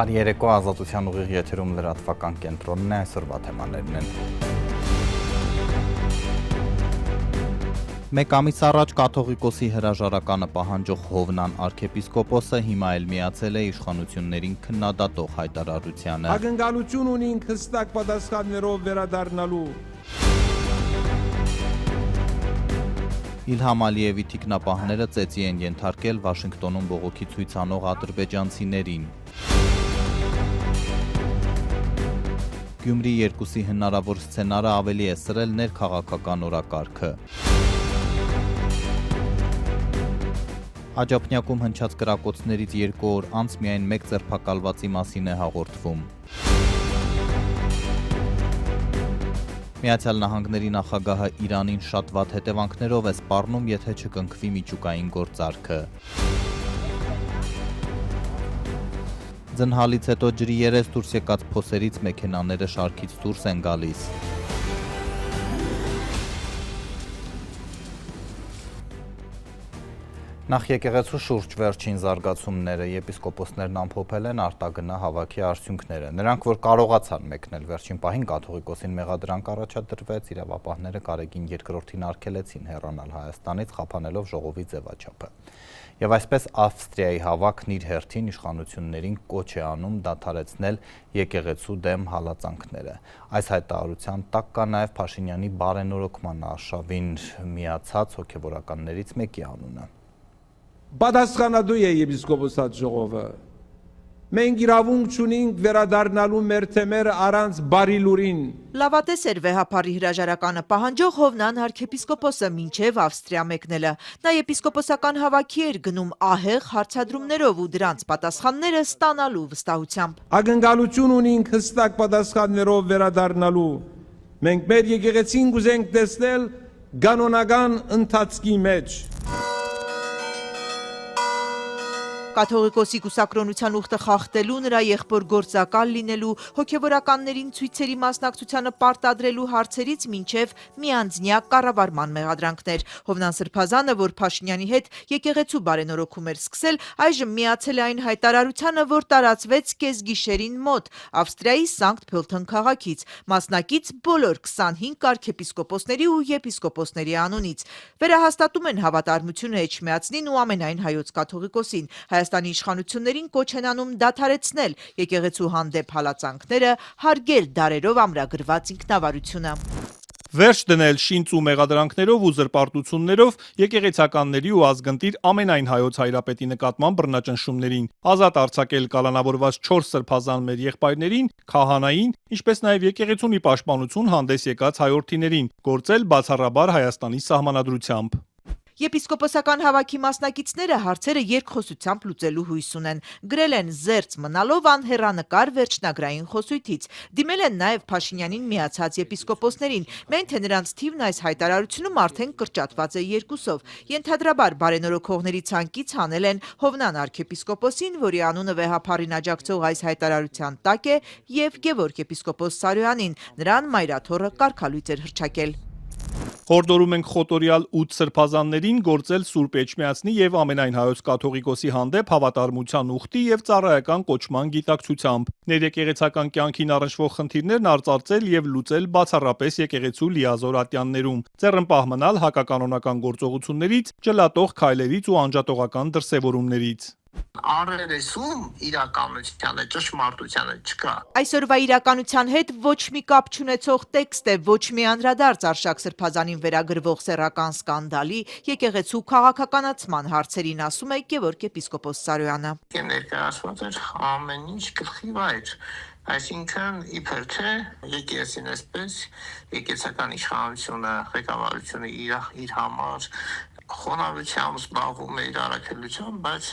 Բարի երեկո, Ազատության ուղիղ եթերում լրատվական կենտրոնն է, այսօրվա թեմաներն են։ Մեկ ամիս առաջ կաթողիկոսի հրաժարականը պահանջող Հովնան արքեպիսկոպոսը հիմա էլ միացել է իշխանություններին քննադատող հայտարարությանը։ Ակնկալություն ունենք հստակ պատասխաններով վերադառնալու։ Իլհամ Ալիևի թիկնապահները ծեծի են ենթարկել Վաշինգտոնում բողոքի ցույց անող ադրբեջանցիներին։ Գյումրի 2-ի հնարավոր սցենարը ավելի է սրել ներքաղաքական օրակարգը։ Աջափնյակում հնչած կրակոցներից 2 օր անց միայն մեկ ձերբակալվածի մասին է հաղորդվում։ Միացյալ Նահանգների նախագահը Իրանին շատ վատ հետևանքներով է սպառնում, եթե չկնքվի միջուկային գործարքը։ Ձնհալից հետո ջրի երես դուրս եկած փոսերից մեքենաները շարքից դուրս են գալիս։ Նախ եկեղեցու շուրջ վերջին զարգացումները, եպիսկոպոսներն ամփոփել են արտագնա հավաքի արդյունքները։ Նրանք, որ կարողացան մեկնել վերջին պահին կաթողիկոսին մեղադրանք առաջադրվեց, իրավապահները Կարեգին II-ին արգելեցին հեռանալ Հայաստանից, խափանելով ժողովի ձևաչափը։ Եվ այսպես Ավստրիայի հավաքն իր հերթին իշխանություններին կոչ է անում դադարեցնել եկեղեցու դեմ հալածանքները։ Այս հայտարարության տակ կա նաև Փաշինյանի բարենորոգման արշավին միացած հոգևորականներից մեկի անունը։ Պատասխանատու է եպիսկոպոսատ ժողովը։ Մենք իրավունք չունենք վերադառնալու մեր թեմերը առանց բարի լուրին։ Լավատես էր վեհափարի հրաժարականը պահանջող Հովնան արքեպիսկոպոսը մինչև Ավստրիա մեկնելը։ Նա եպիսկոպոսական հավաքի էր գնում ահեղ հարցադրումներով ու դրանց պատասխանները ստանալու վստահությամբ։ Ակնկալություն ունենք հստակ պատասխաններով վերադառնալու։ Մենք մեր եկեղեցին կուզենք տեսնել կանոնական ընթացքի մեջ։ Կաթողիկոսի կուսակրոնության ուխտը խախտելու, նրա եղբոր գործակալ լինելու, հոգևորականներին ցույցերի մասնակցությանը պարտադրելու հարցերից մինչև միանձնյա կառավարման մեղադրանքներ։ Հովնան Սրբազանը, որ Փաշինյանի հետ եկեղեցու բարենորոգում էր սկսել, այժմ միացել է այն հայտարարությանը, որ տարածվեց կեսգիշերին մոտ Ավստրիայի Սանկտ Փելթեն քաղաքից, մասնակից բոլոր 25 արքեպիսկոպոսների ու եպիսկոպոսների անունից։ Վերահաստատում են հավատարմությունը Էջմիածնին ու ամենայն հայոց կաթողիկոսին։ Հայաստանի իշխանություններին կոչ են անում դադարեցնել եկեղեցու հանդեպ հալածանքները, հարգել դարերով ամրագրված ինքնավարությունը։ Վերջ դնել շինծ ու մեղադրանքներով ու զրպարտություններով եկեղեցականների ու ազգընտիր ամենայն հայոց հայրապետի նկատմամբ բռնաճնշումներին, ազատ արձակել կալանավորված 4 սրբազան մեր եղբայրներին, քահանային, ինչպես նաև եկեղեցունի պաշտպանություն հանդես եկած հայորդիներին, գործել բացառաբար Հայաստանի սահմանադրությամբ։ Եպիսկոպոսական հավաքի մասնակիցները հարցերը երկխոսությամբ լուծելու հույս ունեն։ Գրել են զերծ մնալով անհեռանկար վերջնագրային խոսույթից։ Դիմել են նաև Փաշինյանին միացած եպիսկոպոսներին, միայն թե նրանց թիվն այս հայտարարությունում արդեն կրճատված է 2-ով։ Ենթադրաբար բարենորոգողների ցանկից հանել են Հովնան արքեպիսկոպոսին, որի անունը վեհափարին աջակցող այս հայտարարության տակ է, եւ Գևորգ եպիսկոպոս Սարոյանին, նրան մայրաթոռը կարգալույծ էր հռչակել։ Հորդորում ենք խոտորյալ 8 սրբազաններին գործել Սուրբ Էջմիածնի եւ ամենայն հայոց կաթողիկոսի հանդեպ հավատարմության ուխտի եւ ծառայական կոչման գիտակցությամբ, ներեկեղեցական կյանքին առնչվող խնդիրներն արծարծել եւ լուծել բացառապես եկեղեցու լիազոր ատյաններում, ձեռնպահ մնալ հակականոնական գործողություններից, ճլատող քայլերից ու անջատողական դրսևորումներից։ Առերեսում իրականությանը, ճշմարտությանը չկա։ Այսօրվա իրականության հետ ոչ մի կապ չունեցող տեքստ է, ոչ մի անդրադարձ Արշակ Սրբազանին վերագրվող սեռական սկանդալի, եկեղեցու քաղաքականացման հարցերին, ասում է Գևորգ եպիսկոպոս Սարոյանը։ Ներկայացված էր ամեն ինչ գլխի վայր։ Այսինքն իբր թե եկեղեցին այսպես եկեղեցական իշխանությունը, ղեկավարությունը իր համար խոնարհությամբ զբաղվում է իր առաքելությամբ, բայց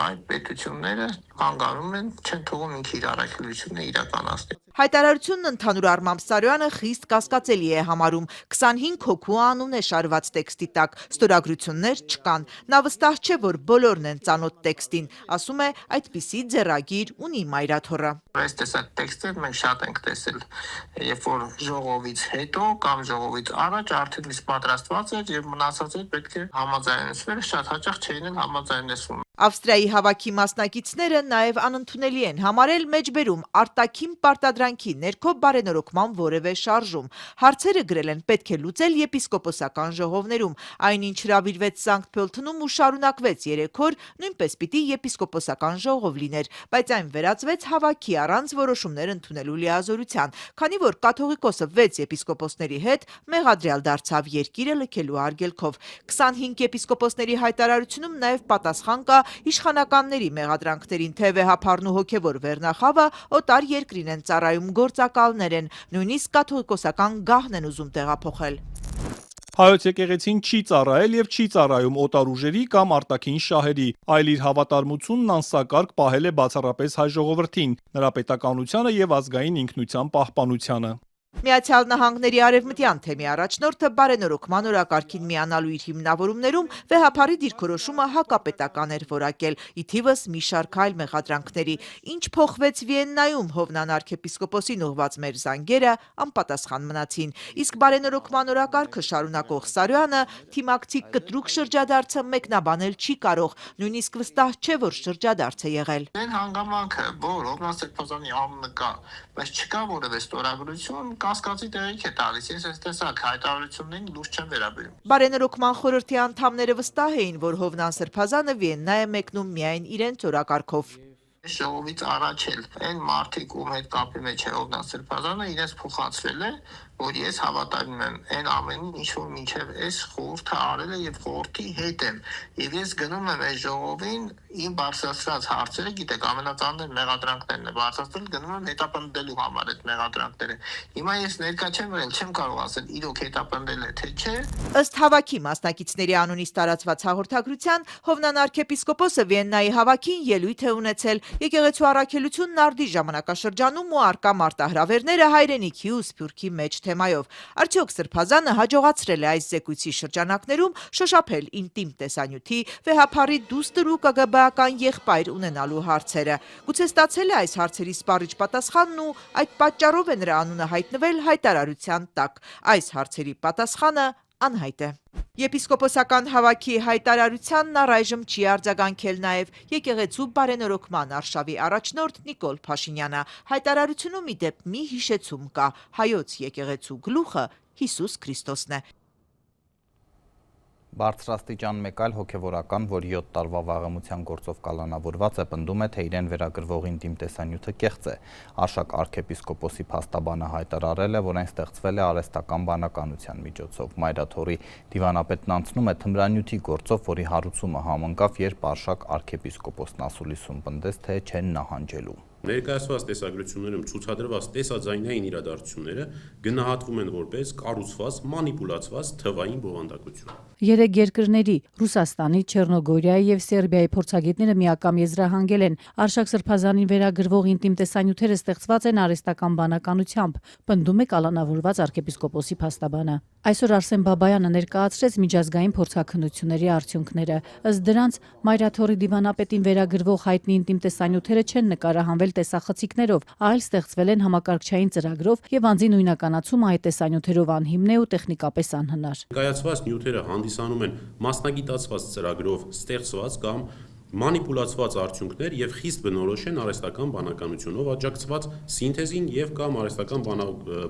այդ պետությունները հանգարում են, չեն թողում ինքը իր առաքելությունը իրականացնել։ Հայտարարությունն ընդհանուր առմամբ Սարոյանը խիստ կասկածելի է համարում։ 25 հոգու անուն է շարված տեքստի տակ, ստորագրություններ չկան։ Նա վստահ չէ, որ բոլորն են ծանոթ տեքստին, ասում է, այդպիսի ձեռագիր ունի մայրաթոռը։ Այս տեսակ տեքստեր մենք շատ ենք տեսել, երբ որ ժողովից հետո կամ ժողովից առաջ արդեն իսկ պատրաստված էր եւ մնացածը պետք է համաձայնեցվեր, շատ հաճախ չէին համաձայնեցվում։ Ավստրիայի հավաքի մասնակիցները նաև անընդունելի են համարել մեջբերում արտաքին պարտադրանքի ներքո բարենորոգման որևէ շարժում։ Հարցերը գրել են պետք է լուծել եպիսկոպոսական ժողովներում, այնինչ հրավիրվեց Սանկտ Փոլթնում ու շարունակվեց 3 օր, նույնպես պիտի եպիսկոպոսական ժողով լիներ, բայց այն վերածվեց հավաքի առանց որոշումներ ընդունելու լիազորության, քանի որ կաթողիկոսը 6 եպիսկոպոսների հետ մեղադրյալ դարձավ երկիրը լքելու արգելքով։ 25 եպիսկոպոսների հայտարարությունում նաև պատասխան կա իշխանականների մեղադրանքներին, թե վեհափառն ու հոգևոր վերնախավը օտար երկրին են ծառայում գործակալներ են, նույնիսկ կաթողիկոսական գահն են ուզում տեղափոխել։ Հայոց եկեղեցին չի ծառայել եւ չի ծառայում օտար ուժերի կամ արտաքին շահերի, այլ իր հավատարմությունն անսակարգ պահել է բացառապես հայ ժողովրդին, նրա պետականությանը եւ ազգային ինքնության պահպանությանը։ Միացյալ Նահանգների արևմտյան թեմի առաջնորդը բարենորոգման օրակարգին միանալու իր հիմնավորումներում վեհափառի դիրքորոշումը հակապետական էր որակել, ի թիվս մի շարք այլ մեղադրանքների։ Ինչ փոխվեց Վիեննայում Հովնան arczepiskopոսին ուղված մեր զանգերը անպատասխան մնացին։ Իսկ բարենորոգման օրակարգը շարունակող Սարոյանը թիմակցի կտրուկ շրջադարձը մեկնաբանել չի կարող, նույնիսկ վստահ չէ, որ շրջադարձ է եղել։ Այն հանգամանքը, որ Հովնան Սրբազանի անունը կա, բայց չկա որևէ ստորագրություն, կասկածի տեղիք է տալիս։ Ես այս տեսակ հայտարարություններին լուրջ չեմ վերաբերում։ Բարենորոգման խորհրդի անդամները վստահ էին, որ Հովնան Սրբազանը Վիեննա է մեկնում միայն իրենց օրակարգով։ Ժողովից առաջ էլ այն մարդիկ, ում հետ կապի մեջ է Հովնան Սրբազանը, իրենց փոխանցվել է, որ ես հավատարիմ եմ այն ամենին, ինչ որ մինչև այս խորհուրդը արել է եւ խորհրդի հետ եմ։ Եվ ես գնում եմ այս ժողովին իմ բարձրացրած հարցերը, գիտեք, ամենածանր մեղադրանքներն է բարձրացրել, գնում եմ հետապնդելու համար այդ մեղադրանքները։ Հիմա ես ներկա չեմ եղել, չեմ կարող ասել իրոք հետապնդել է թե չէ։ Ըստ հավաքի մասնակիցների անունից տարածված հաղորդագրության, Հովնան arczepiskopոսը Վիեննայի հավաքին ելույթ է ունեցել եկեղեցու առաքելությունն արդի ժամանակաշրջանում ու արկա մարտահրավերները հայրենիքի ու սփյուռքի մեջ թեմայով։ Արդյոք Սրբազանը հաջողացրել է այս զեկույցի շրջանակներում շոշափել ինտիմ տեսանյութի, վեհափառի դուստր ու ԿԳԲ-ական եղբայր ունենալու հարցերը։ Գուցե ստացել է այս հարցերի սպառիչ պատասխանն ու այդ պատճառով է նրա անունը հայտնվել հայտարարության տակ։ Այս հարցերի պատասխանը անհայտ է։ Եպիսկոպոսական հավաքի հայտարարությանն առայժմ չի արձագանքել նաև եկեղեցու բարենորոգման արշավի առաջնորդ Նիկոլ Փաշինյանը։ Հայտարարությունում ի դեպ մի հիշեցում կա. հայոց եկեղեցու գլուխը Հիսուս Քրիստոսն է։ Բարձրաստիճան մեկ այլ հոգևորական, որ 7 տարվա վաղեմության գործով կալանավորված է, պնդում է, թե իրեն վերագրվող ինտիմ տեսանյութը կեղծ է։ Արշակ arczepiskopոսի փաստաբանը հայտարարել է, որ այն ստեղծվել է արհեստական բանականության միջոցով։ Մայրաթորի դիվանապետն անցնում է թմրանյութի գործով, որի հարուցումը համընկավ, երբ արշակ arczepiskopոսն ասուլիսում պնդեց, թե չեն նահանջելու։ Ներկայացված տեսագրություններում ցուցադրված տեսաձայնային իրադարձությունները գնահատվում են որպես կառուցված, մանիպուլացված թվային բովանդակություն։ Երեք երկրների Ռուսաստանի, Չեռնոգորիայի եւ Սերբիայի փորձագետները միակամ եզրահանգել են, Արշակ Սրբազանին վերագրվող ինտիմ տեսանյութերը ստեղծված են արհեստական բանականությամբ, պնդում է կալանավորված arczepiskopոսի փաստաբանը։ Այսօր Արսեն Բաբայանը ներկայացրեց միջազգային փորձաքննությունների արդյունքները։ Ըստ դրանց Մայրաթորի դիվանապետին վերագրվող հայտնի ինտիմ տեսանյութերը չեն նկարահանվել տեսախցիկներով, այլ ստեղծվել են համակարգչային ծրագրով եւ անձի նույնականացումը այդ տեսանյութերով անհիմն է ու տեխնիկապես անհնար։ Ներկայացված նյութերը հանդիսանում են մասնագիտացված ծրագրով ստեղծված կամ մանիպուլացված արդյունքներ եւ խիստ բնորոշ են արհեստական բանականությունով աջակցված սինթեզին եւ կամ արհեստական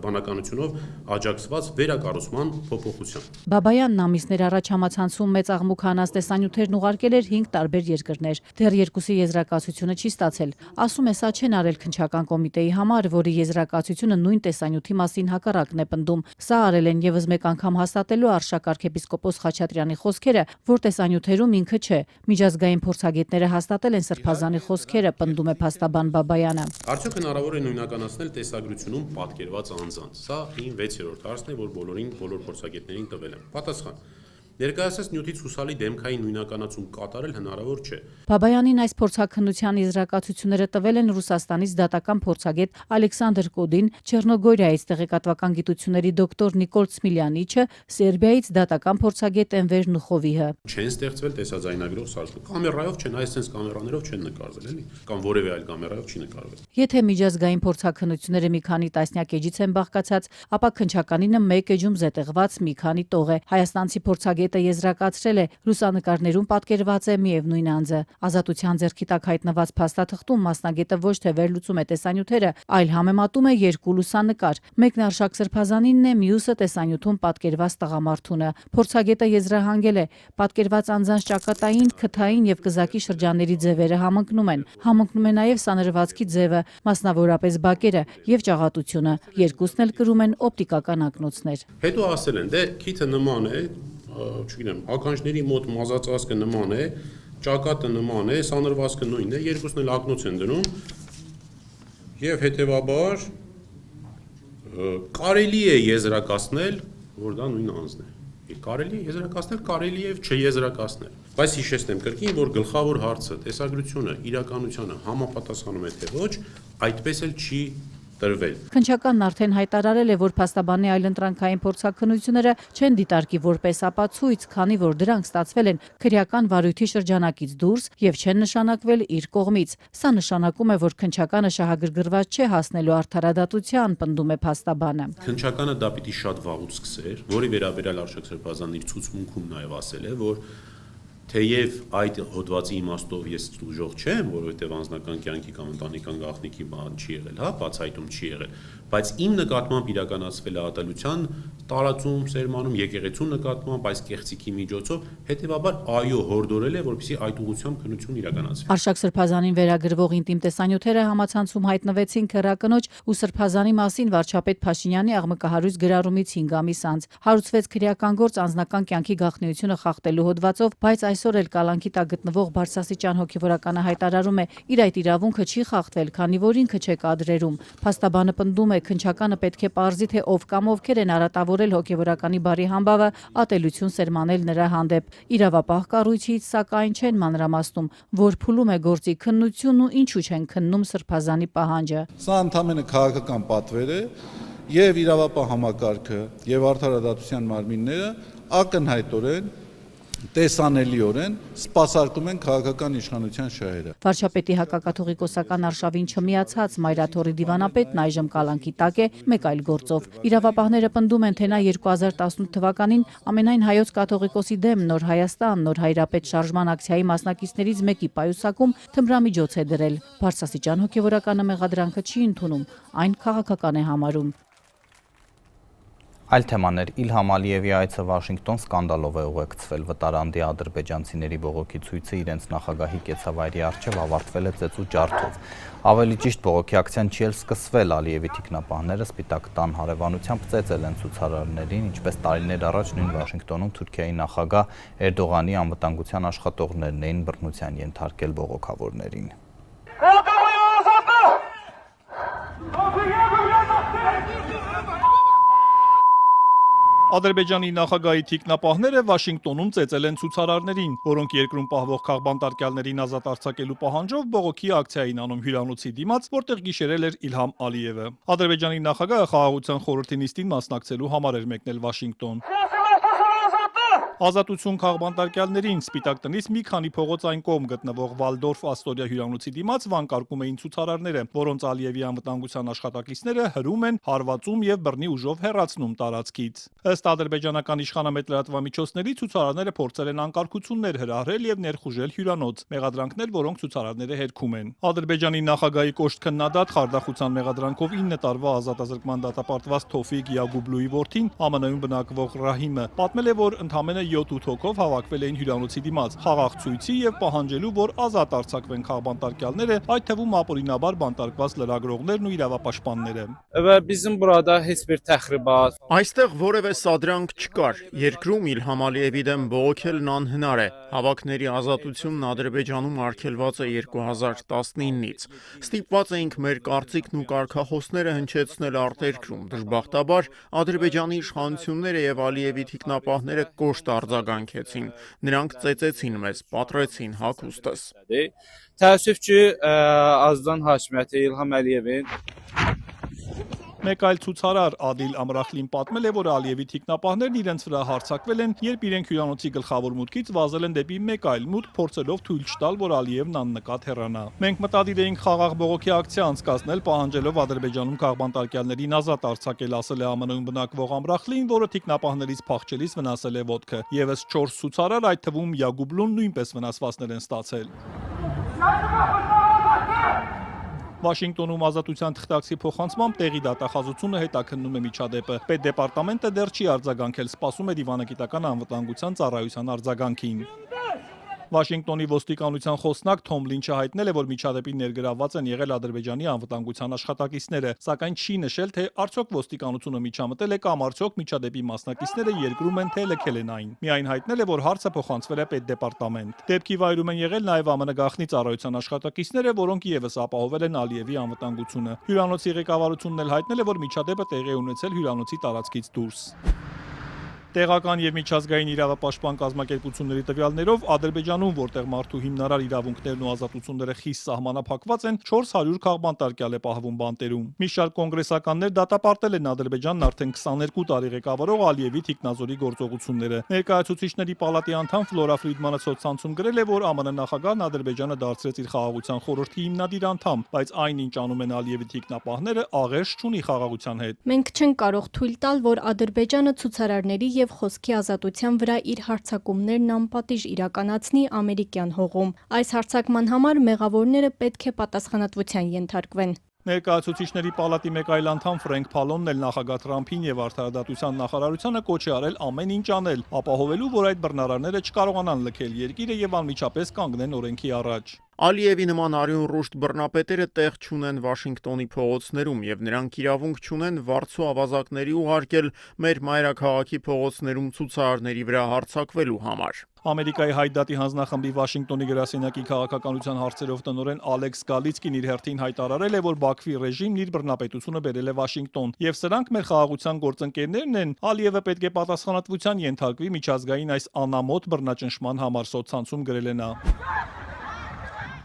բանականությունով աջակցված վերակառուցման փոփոխության։ Բաբայանն ամիսներ առաջ համացանցում մեծ աղմուկ հանած տեսանյութերն ուղարկել էր 5 տարբեր երկրներ։ Դեռ երկուսի եզրակացությունը չի ստացել։ Ասում է, սա չեն արել քննչական կոմիտեի համար, որի եզրակացությունը նույն տեսանյութի մասին հակառակն է պնդում։ Սա արել են եւս մեկ անգամ հաստատելու Արշակ arczepiskopos Խաչատրյանի խոսքերը, որ տեսանյութերում ինքը չէ։ Միջազգային փորձագետները հաստատել են Սրբազանի խոսքերը, պնդում է փաստաբան Բաբայանը։ Արդյոք հնարավոր է նույնականացնել տեսագրությունում պատկերված անձանց։ Սա իմ 6-րդ հարցն է, որ բոլոր փորձագետներին տվել եմ։ Պատասխան. Ներկայացած նյութի ցուսալի դեմքային նույնականացում կատարել հնարավոր չէ։ Բաբայանին այս փորձաքննության եզրակացությունները տվել են Ռուսաստանից դատական փորձագետ Ալեքսանդր Կոդին, Չեռնոգորիայից տեղեկատվական գիտությունների դոկտոր Նիկոլ Ցմիլյանիչը, Սերբիայից դատական փորձագետ Էնվեր Նուխովիհը։ Չեն ստեղծվել տեսաձայնագրող սարք։ Կամերայով չեն, այսպես կամերաներով չեն նկարվել, էլի, կամ որևէ այլ կամերայով չի նկարվել։ Եթե միջազգային փորձաքննությունները մի քանի տասնյակ էջից են բաղկացած, ապա քննչականինը մեկ էջում զետեղված մի քանի տող է։ Հայաստանցի փորձագետ փորձագետը եզրակացրել է, լուսանկարներում պատկերված է միևնույն անձը։ Ազատության ձեռքի տակ հայտնված փաստաթղթում մասնագետը ոչ թե վերլուծում է տեսանյութերը, այլ համեմատում է երկու լուսանկար։ Մեկն Արշակ Սրբազանինն է, մյուսը տեսանյութում պատկերված տղամարդունը։ Փորձագետը եզրահանգել է, պատկերված անձանց ճակատային, քթային եւ կզակի շրջանների ձևերը համընկնում են։ Համընկնում է նաեւ սանրվածքի ձևը, մասնավորապես բակերը եւ ճաղատությունը։ Երկուսն էլ կրում են օպտիկական ակնոցներ։ Հետո ասել են, դե քիթը նման է, չգիտեմ, ականջների մոտ մազածածկը նման է, ճակատը նման է, սանրվածքը նույնն է, երկուսն էլ ակնոց են դնում եւ հետեւաբար կարելի է եզրակացնել, որ դա նույն անձն է։ Կարելի է եզրակացնել, կարելի է չեզրակացնել։ Բայց հիշեցնեմ կրկին, որ գլխավոր հարցը, տեսագրությունը, իրականությանը համապատասխանում է թե ոչ, այդպես էլ չի տրվել։ Քննչականն արդեն հայտարարել է, որ փաստաբանի այլընտրանքային փորձաքննությունները չեն դիտարկի որպես ապացույց, քանի որ դրանք ստացվել են քրեական վարույթի շրջանակից դուրս եւ չեն նշանակվել իր կողմից։ Սա նշանակում է, որ քննչականը շահագրգռված չէ հասնելու արդարադատության, պնդում է փաստաբանը։ Քննչականը դա պիտի շատ վաղուց սկսեր, որի վերաբերյալ Արշակ Սրբազանն իր ցուցմունքում նաեւ ասել է, որ թեև այդ հոդվածի իմաստով ես ուժող չեմ, որովհետև անձնական կյանքի կամ ընտանեկան գաղտնիքի բան չի եղել, հա, բացահայտում չի եղել, բայց իմ նկատմամբ իրականացվել է ատելության տարածում, սերմանում, եկեղեցու նկատմամբ այս կեղծիքի միջոցով, հետևաբար այո, հորդորել է, որպեսզի այդ ուղղությամբ քննություն իրականացվի։ Արշակ Սրբազանին վերագրվող ինտիմ տեսանյութերը համացանցում հայտնվեցին քրակնոջ ու Սրբազանի մասին վարչապետ Փաշինյանի աղմկահարույց գրառումից 5 ամիս անց։ Հարուցվեց քրեական գործ անձնական կյանքի գաղտնիությունը խախտելու հոդվածով, բայց այսօր էլ կալանքի տակ գտնվող բարձրաստիճան հոգևորականը հայտարարում է, իր այդ իրավունքը չի խախտվել, քանի որ ինքը չէ կադրերում։ Փաստաբանը պնդում է, քննչականը պետք է պարզի, թե ով կամ ովքեր են արատավորել հոգևորականի բարի համբավը, ատելություն սերմանել նրա հանդեպ։ Իրավապահ կառույցից սակայն չեն մանրամասնում, որ փուլում է գործի քննությունն ու ինչու չեն քննում Սրբազանի պահանջը։ Սա ընդհանրապես քաղաքական պատվեր է եւ իրավապահ համակարգը եւ արդարադատության մարմինները ակնհայտորեն տեսանելիորեն սպասարկում են քաղաքական իշխանության շահերը։ Վարչապետի հակակաթողիկոսական արշավին չմիացած Մայրաթորի դիվանապետն այժմ կալանքի տակ է մեկ այլ գործով։ Իրավապահները պնդում են, թե նա 2018 թվականին ամենայն հայոց կաթողիկոսի դեմ Նոր Հայաստան, Նոր Հայրապետ շարժման ակցիայի մասնակիցներից մեկի պայուսակում թմրամիջոց է դրել։ Բարձրաստիճան հոգևորականը մեղադրանքը չի ընդունում, այն քաղաքական է համարում։ Այլ թեմաներ Իլհամ Ալիևի այցը Վաշինգտոն սկանդալով է ուղեկցվել։ Վտարանդի ադրբեջանցիների բողոքի ցույցը իրենց նախագահի կեցավայրի առջև ավարտվել է ծեծու ջարդով։ Ավելի ճիշտ բողոքի ակցիան չի էլ սկսվել, Ալիևի թիկնապահները Սպիտակ տան հարևանությամբ ծեծել են ցուցարարներին, ինչպես տարիներ առաջ նույն Վաշինգտոնում Թուրքիայի նախագահ Էրդողանի անվտանգության աշխատողներն էին բռնության ենթարկել բողոքավորներին։ Ադրբեջանի նախագահի թիկնապահները Վաշինգտոնում ծեծել են ցուցարարներին, որոնք երկրում պահվող քաղբանտարկյալներին ազատ արձակելու պահանջով բողոքի ակցիային անում հյուրանոցի դիմաց, որտեղ գիշերել էր Իլհամ Ալիևը։ Ադրբեջանի նախագահը խաղաղության խորհրդի նիստին մասնակցելու համար էր մեկնել Վաշինգտոն։ Ազատություն քաղբանտարկյալներին Սպիտակ տնից մի քանի փողոց այն կողմ գտնվող Վալդորֆ Աստորիա հյուրանոցի դիմաց վանկարկում էին ցուցարարները, որոնց Ալիևի անվտանգության աշխատակիցները հրում են, հարվածում եւ բռնի ուժով հեռացնում տարածքից։ Ըստ ադրբեջանական իշխանամետ լրատվամիջոցների ցուցարարները փորձել են անկարգություններ հրահրել եւ ներխուժել հյուրանոց, մեղադրանքներ, որոնք ցուցարարները հերքում են։ Ադրբեջանի նախագահի կոշտ քննադատ խարդախության մեղադրանքով 9 տարվա ազատազրկման դատապարտված Թոֆիկ Յագուբլուի որդին, ԱՄՆ-ում բնակվող Ռահիմը, պատմել է, որ ընդամենը 7-8 հոգով հավաքվել էին հյուրանոցի դիմաց խաղաղ ցույցի եւ պահանջելու, որ ազատ արձակվեն քաղբանտարկյալները, այդ թվում ապօրինաբար բանտարկված լրագրողներն ու իրավապաշտպանները։ Այստեղ որևէ սադրանք չկար։ Երկրում Իլհամ Ալիևի դեմ բողոքելն անհնար է։ Հավաքների ազատությունն Ադրբեջանում արգելված է 2019-ից։ Ստիպված էինք մեր կարծիքն ու կարգախոսները հնչեցնել արտերկրում։ Դժբախտաբար Ադրբեջանի իշխանությունները եւ Ալիևի թիկնապահները կոշտ արձագանքեցին։ Նրանք ծեծեցին մեզ, պատռեցին հագուստս։ Təəssüf ki, azdan hakimiyyəti İlham Əliyevin Մեկ այլ ցուցարար Ադիլ Ամրախլին պատմել է, որ Ալիևի թիկնապահներն իրենց վրա հարձակվել են, երբ իրենք հյուրանոցի գլխավոր մուտքից վազել են դեպի մեկ այլ մուտք, փորձելով թույլ չտալ, որ Ալիևն աննկատ հեռանա։ Մենք մտադիր էինք խաղաղ բողոքի ակցիա անցկացնել, պահանջելով Ադրբեջանում քաղբանտարկյալներին ազատ արձակել, ասել է ԱՄՆ-ում բնակվող Ամրախլին, որը թիկնապահներից փախչելիս վնասել է ոտքը։ Եվս 4 ցուցարար, այդ թվում Յագուբլուն, նույնպես վնասվածքներ են ստացել։ Վաշինգտոնում ազատության թղթակցի փոխանցմամբ տեղի դատախազությունը հետաքննում է միջադեպը։ Պետդեպարտամենտը դեռ չի արձագանքել, սպասում է դիվանագիտական անվտանգության ծառայության արձագանքին։ Վաշինգտոնի ոստիկանության խոսնակ Թոմ Լինչը հայտնել է, որ միջադեպին ներգրավված են եղել Ադրբեջանի անվտանգության աշխատակիցները, սակայն չի նշել, թե արդյոք ոստիկանությունը միջամտել է կամ արդյոք միջադեպի մասնակիցները երկրում են, թե լքել են այն։ Միայն հայտնել է, որ հարցը փոխանցվել է պետդեպարտամենտ։ Դեպքի վայրում են եղել նաև ԱՄՆ գաղտնի ծառայության աշխատակիցները, որոնք եւս ապահովել են Ալիևի անվտանգությունը։ Հյուրանոցի ղեկավարությունն էլ հայտնել է, որ միջադեպը տեղի է ունեցել հյուրանոցի տարածքից դուրս։ Տեղական եւ միջազգային իրավապաշտպան կազմակերպությունների տվյալներով Ադրբեջանում, որտեղ մարդու հիմնարար իրավունքներն ու ազատությունները խիստ սահմանափակված են, 400 քաղբանտարկյալ է պահվում բանտերում։ Մի շարք կոնգրեսականներ դատապարտել են Ադրբեջանն արդեն 22 տարի ղեկավարող Ալիևի թիկնազորի գործողությունները։ Ներկայացուցիչների պալատի անդամ Ֆլորա Ֆրիդմանը սոցցանցում գրել է, որ ԱՄՆ նախագահն Ադրբեջանը դարձրեց իր խաղաղության խորհրդի հիմնադիր անդամ, բայց այնինչ անում են Ալիևի թիկնապահները, աղերս չունի խաղաղության հետ։ Մենք չենք կարող թույլ տալ, որ Ադրբեջանը ցուցարարների եւ խոսքի ազատության վրա իր հարձակումներն անպատիժ իրականացնի ամերիկյան հողում։ Այս հարձակման համար մեղավորները պետք է պատասխանատվության ենթարկվեն։ Ներկայացուցիչների պալատի մեկ այլ անդամ Ֆրենկ Փալոնն էլ նախագահ Թրամփին եւ արդարադատության նախարարությանը կոչ է արել ամեն ինչ անել, ապահովելու, որ այդ բռնարանները չկարողանան լքել երկիրը եւ անմիջապես կանգնեն օրենքի առաջ։ Ալիևի նման արյունռուշտ բռնապետերը տեղ չունեն Վաշինգտոնի փողոցներում եւ նրանք իրավունք չունեն վարձու ավազակների ուղարկել մեր մայրաքաղաքի փողոցներում ցուցարարների վրա հարձակվելու համար։ Ամերիկայի Հայդատի հանձնախմբի Վաշինգտոնի գրասենյակի քաղաքականության հարցերով տնօրեն Ալեքս Գալիցկին իր հերթին հայտարարել է, որ Բաքվի ռեժիմն իր բռնապետությունը բերել է Վաշինգտոն, եւ սրանք մեր խաղաղության գործընկերներն են, Ալիևը պետք է պատասխանատվության ենթարկվի միջազգային այս անամոթ բռնաճնշման համար, սոցցանցում գրել է նա։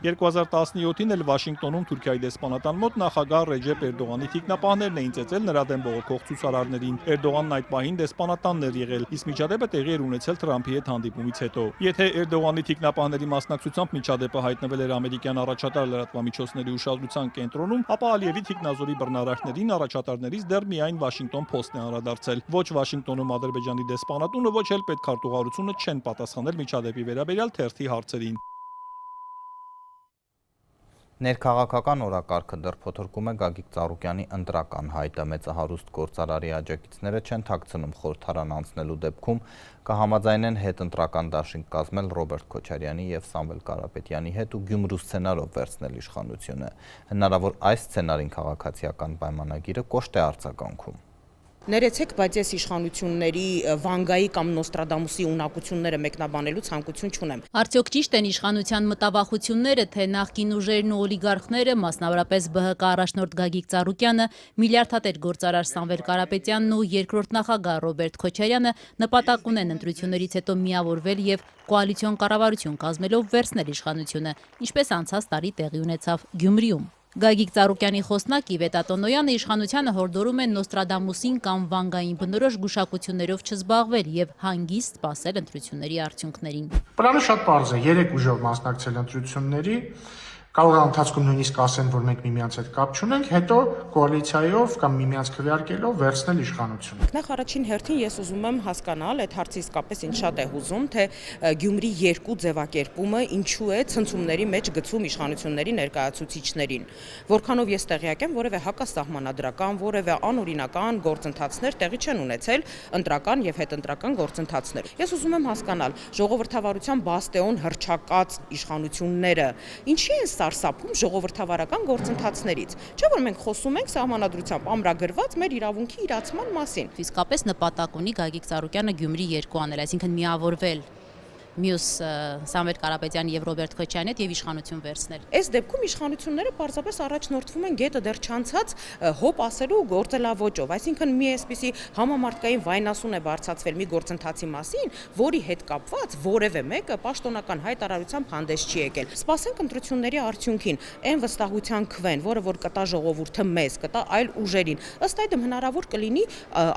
2017-ին էլ Վաշինգտոնում Թուրքիայի դեսպանատան մոտ նախագահ Ռեջեփ Էրդողանի թիկնապահներն էին ծեծել նրա դեմ բողոքող ցուցարարներին։ Էրդողանն այդ պահին դեսպանատանն էր եղել, իսկ միջադեպը տեղի էր ունեցել Թրամփի հետ հանդիպումից հետո։ Եթե Էրդողանի թիկնապահների մասնակցությամբ միջադեպը հայտնվել էր ամերիկյան առաջատար լրատվամիջոցների ուշադրության կենտրոնում, ապա Ալիևի թիկնազորի բռնարարքներին առաջատարներից դեռ միայն Washington Post-ն է անդրադարձել։ Ոչ Վաշինգտոնում Ադրբեջանի դեսպանատունը, ոչ էլ պետքարտուղարությունը չեն պատասխանել միջադեպի վերաբերյալ թերթի հարցերին։ Ներքաղաքական օրակարգը դեռ փոթորկում է Գագիկ Ծառուկյանի ընտրական հայտը։ Մեծահարուստ գործարարի աջակիցները չեն թաքցնում խորհրդարան անցնելու դեպքում կհամաձայնեն հետընտրական դաշինք կազմել Ռոբերտ Քոչարյանի եւ Սամվել Կարապետյանի հետ ու Գյումրու սցենարով վերցնել իշխանությունը։ Հնարավոր այս սցենարին քաղաքացիական պայմանագիրը կոշտ է արձագանքում։ Ներեցեք, բայց ես իշխանությունների Վանգայի կամ Նոստրադամուսի ունակությունները մեկնաբանելու ցանկություն չունեմ։ Արդյոք ճիշտ են իշխանության մտավախությունները, թե նախկին ուժերն ու օլիգարխները, մասնավորապես ԲՀԿ առաջնորդ Գագիկ Ծառուկյանը, միլիարդատեր գործարար Սամվել Կարապետյանն ու երկրորդ նախագահ Ռոբերտ Քոչարյանը նպատակ ունեն ընտրություններից հետո միավորվել եւ կոալիցիոն կառավարություն կազմելով վերցնել իշխանությունը, ինչպես անցած տարի տեղի ունեցավ Գյումրիում։ Գագիկ Ծառուկյանի խոսնակ Իվետ Ատոնոյանը իշխանությանը հորդորում են Նոստրադամուսին կամ Վանգային բնորոշ գուշակություններով չզբաղվել եւ հանգիստ սպասել ընտրությունների արդյունքներին։ Պլանը շատ պարզ է, 3 ուժով մասնակցել ընտրությունների, կարող է ընթացքում նույնիսկ ասեն, որ մենք միմյանց հետ կապ չունենք, հետո կոալիցիայով կամ միմյանց քվեարկելով վերցնել իշխանությունը։ Նախ առաջին հերթին ես ուզում եմ հասկանալ, այդ հարցը իսկապես ինձ շատ է հուզում, թե Գյումրի 2 ձևակերպումը ինչու է ցնցումների մեջ գցում իշխանությունների ներկայացուցիչներին։ Որքանով ես տեղյակ եմ, որևէ հակասահմանադրական, որևէ անօրինական գործընթացներ տեղի չեն ունեցել, ընտրական եւ հետընտրական գործընթացներ։ Ես ուզում եմ հասկանալ, ժողովրդավարության բաստեոն հռչակած իշխանությունները ինչի են սարսափում ժողովրդավարական գործընթացներից։ Չէ՞ որ մենք խոսում ենք սահմանադրությամբ ամրագրված մեր իրավունքի իրացման մասին։ Իսկապես նպատակ ունի Գագիկ Ծառուկյանը Գյումրի 2 անել, այսինքն միավորվել։ մյուս Սամվել Կարապետյանի եւ Ռոբերտ Քոչարյանի հետ եւ իշխանություն վերցնել։ Այս դեպքում իշխանությունները պարզապես առաջնորդվում են գետը դեռ չանցած հոп ասելու գործելավոճով, այսինքն մի այսպիսի համամարտկային վայնասուն է բարձրացվել մի գործընթացի մասին, որի հետ կապված որևէ մեկը պաշտոնական հայտարարությամբ հանդես չի եկել։ Սպասենք ընտրությունների արդյունքին, այն վստահության քվեն, որը որ կտա ժողովուրդը մեզ, կտա այլ ուժերին։ Ըստ այդմ հնարավոր կլինի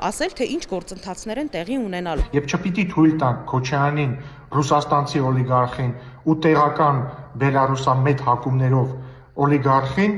ասել, թե ինչ գործընթացներ են տեղի ունենալու։ Եվ չպիտի թույլ տանք Քոչարյանին, ռուսաստանցի օլիգարխին ու տեղական բելարուսամետ հակումներով օլիգարխին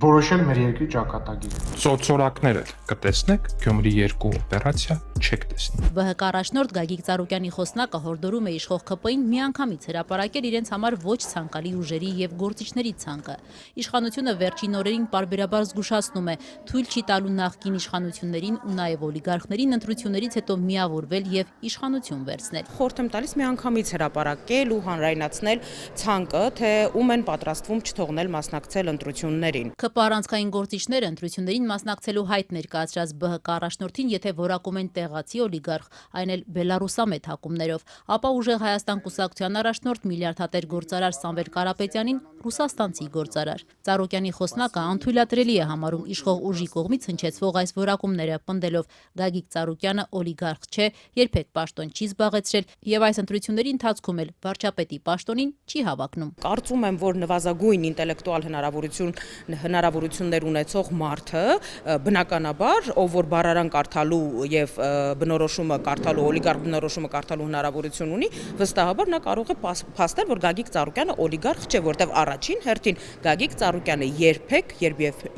որոշել մեր երկրի ճակատագիրը։ Սոցորակները կտեսնեք, Գյումրի 2 օպերացիա չեք տեսնի։ ԲՀԿ առաջնորդ Գագիկ Ծառուկյանի խոսնակը հորդորում է իշխող ԿՊ-ին միանգամից հրապարակել իրենց համար ոչ ցանկալի ուժերի եւ գործիչների ցանկը։ Իշխանությունը վերջին օրերին պարբերաբար զգուշացնում է, թույլ չի տալու նախկին իշխանություններին ու նաեւ օլիգարխներին ընտրություններից հետո միավորվել եւ իշխանություն վերցնել։ Խորհուրդ եմ տալիս միանգամից հրապարակել ու հանրայնացնել ցանկը, թե ում են պատրաստվում չթողնել մասնակցել ընտրություններին։ ԿՊ առանցքային գործիչները ընտրություններին մասնակցելու հայտ ներկայացրած ԲՀԿ առաջնորդին, եթե որակում են տեղացի օլիգարխ, այն էլ բելարուսամետ հակումներով, ապա ուժեղ Հայաստան կուսակցության առաջնորդ միլիարդատեր գործարար Սամվել Կարապետյանին ռուսաստանցի գործարար։ Ծառուկյանի խոսնակը անթույլատրելի է համարում իշխող ուժի կողմից հնչեցվող այս որակումները, պնդելով Գագիկ Ծառուկյանը օլիգարխ չէ, երբեք պաշտոն չի զբաղեցրել եւ այս ընտրությունների ընթացքում էլ վարչապետի պաշտոնին չի հավակնում։ Կարծում եմ, որ նվազագույն ինտելեկտուալ հնարավորություններ ունեցող մարդը, բնականաբար, ով որ բառարան կարդալու եւ բնորոշումը կարդալու, օլիգարխ բնորոշումը կարդալու հնարավորություն ունի, վստահաբար նա կարող է փաստել, որ Գագիկ Ծառուկյանը օլիգարխ չէ, որտեղ առաջին հերթին Գագիկ Ծառուկյանը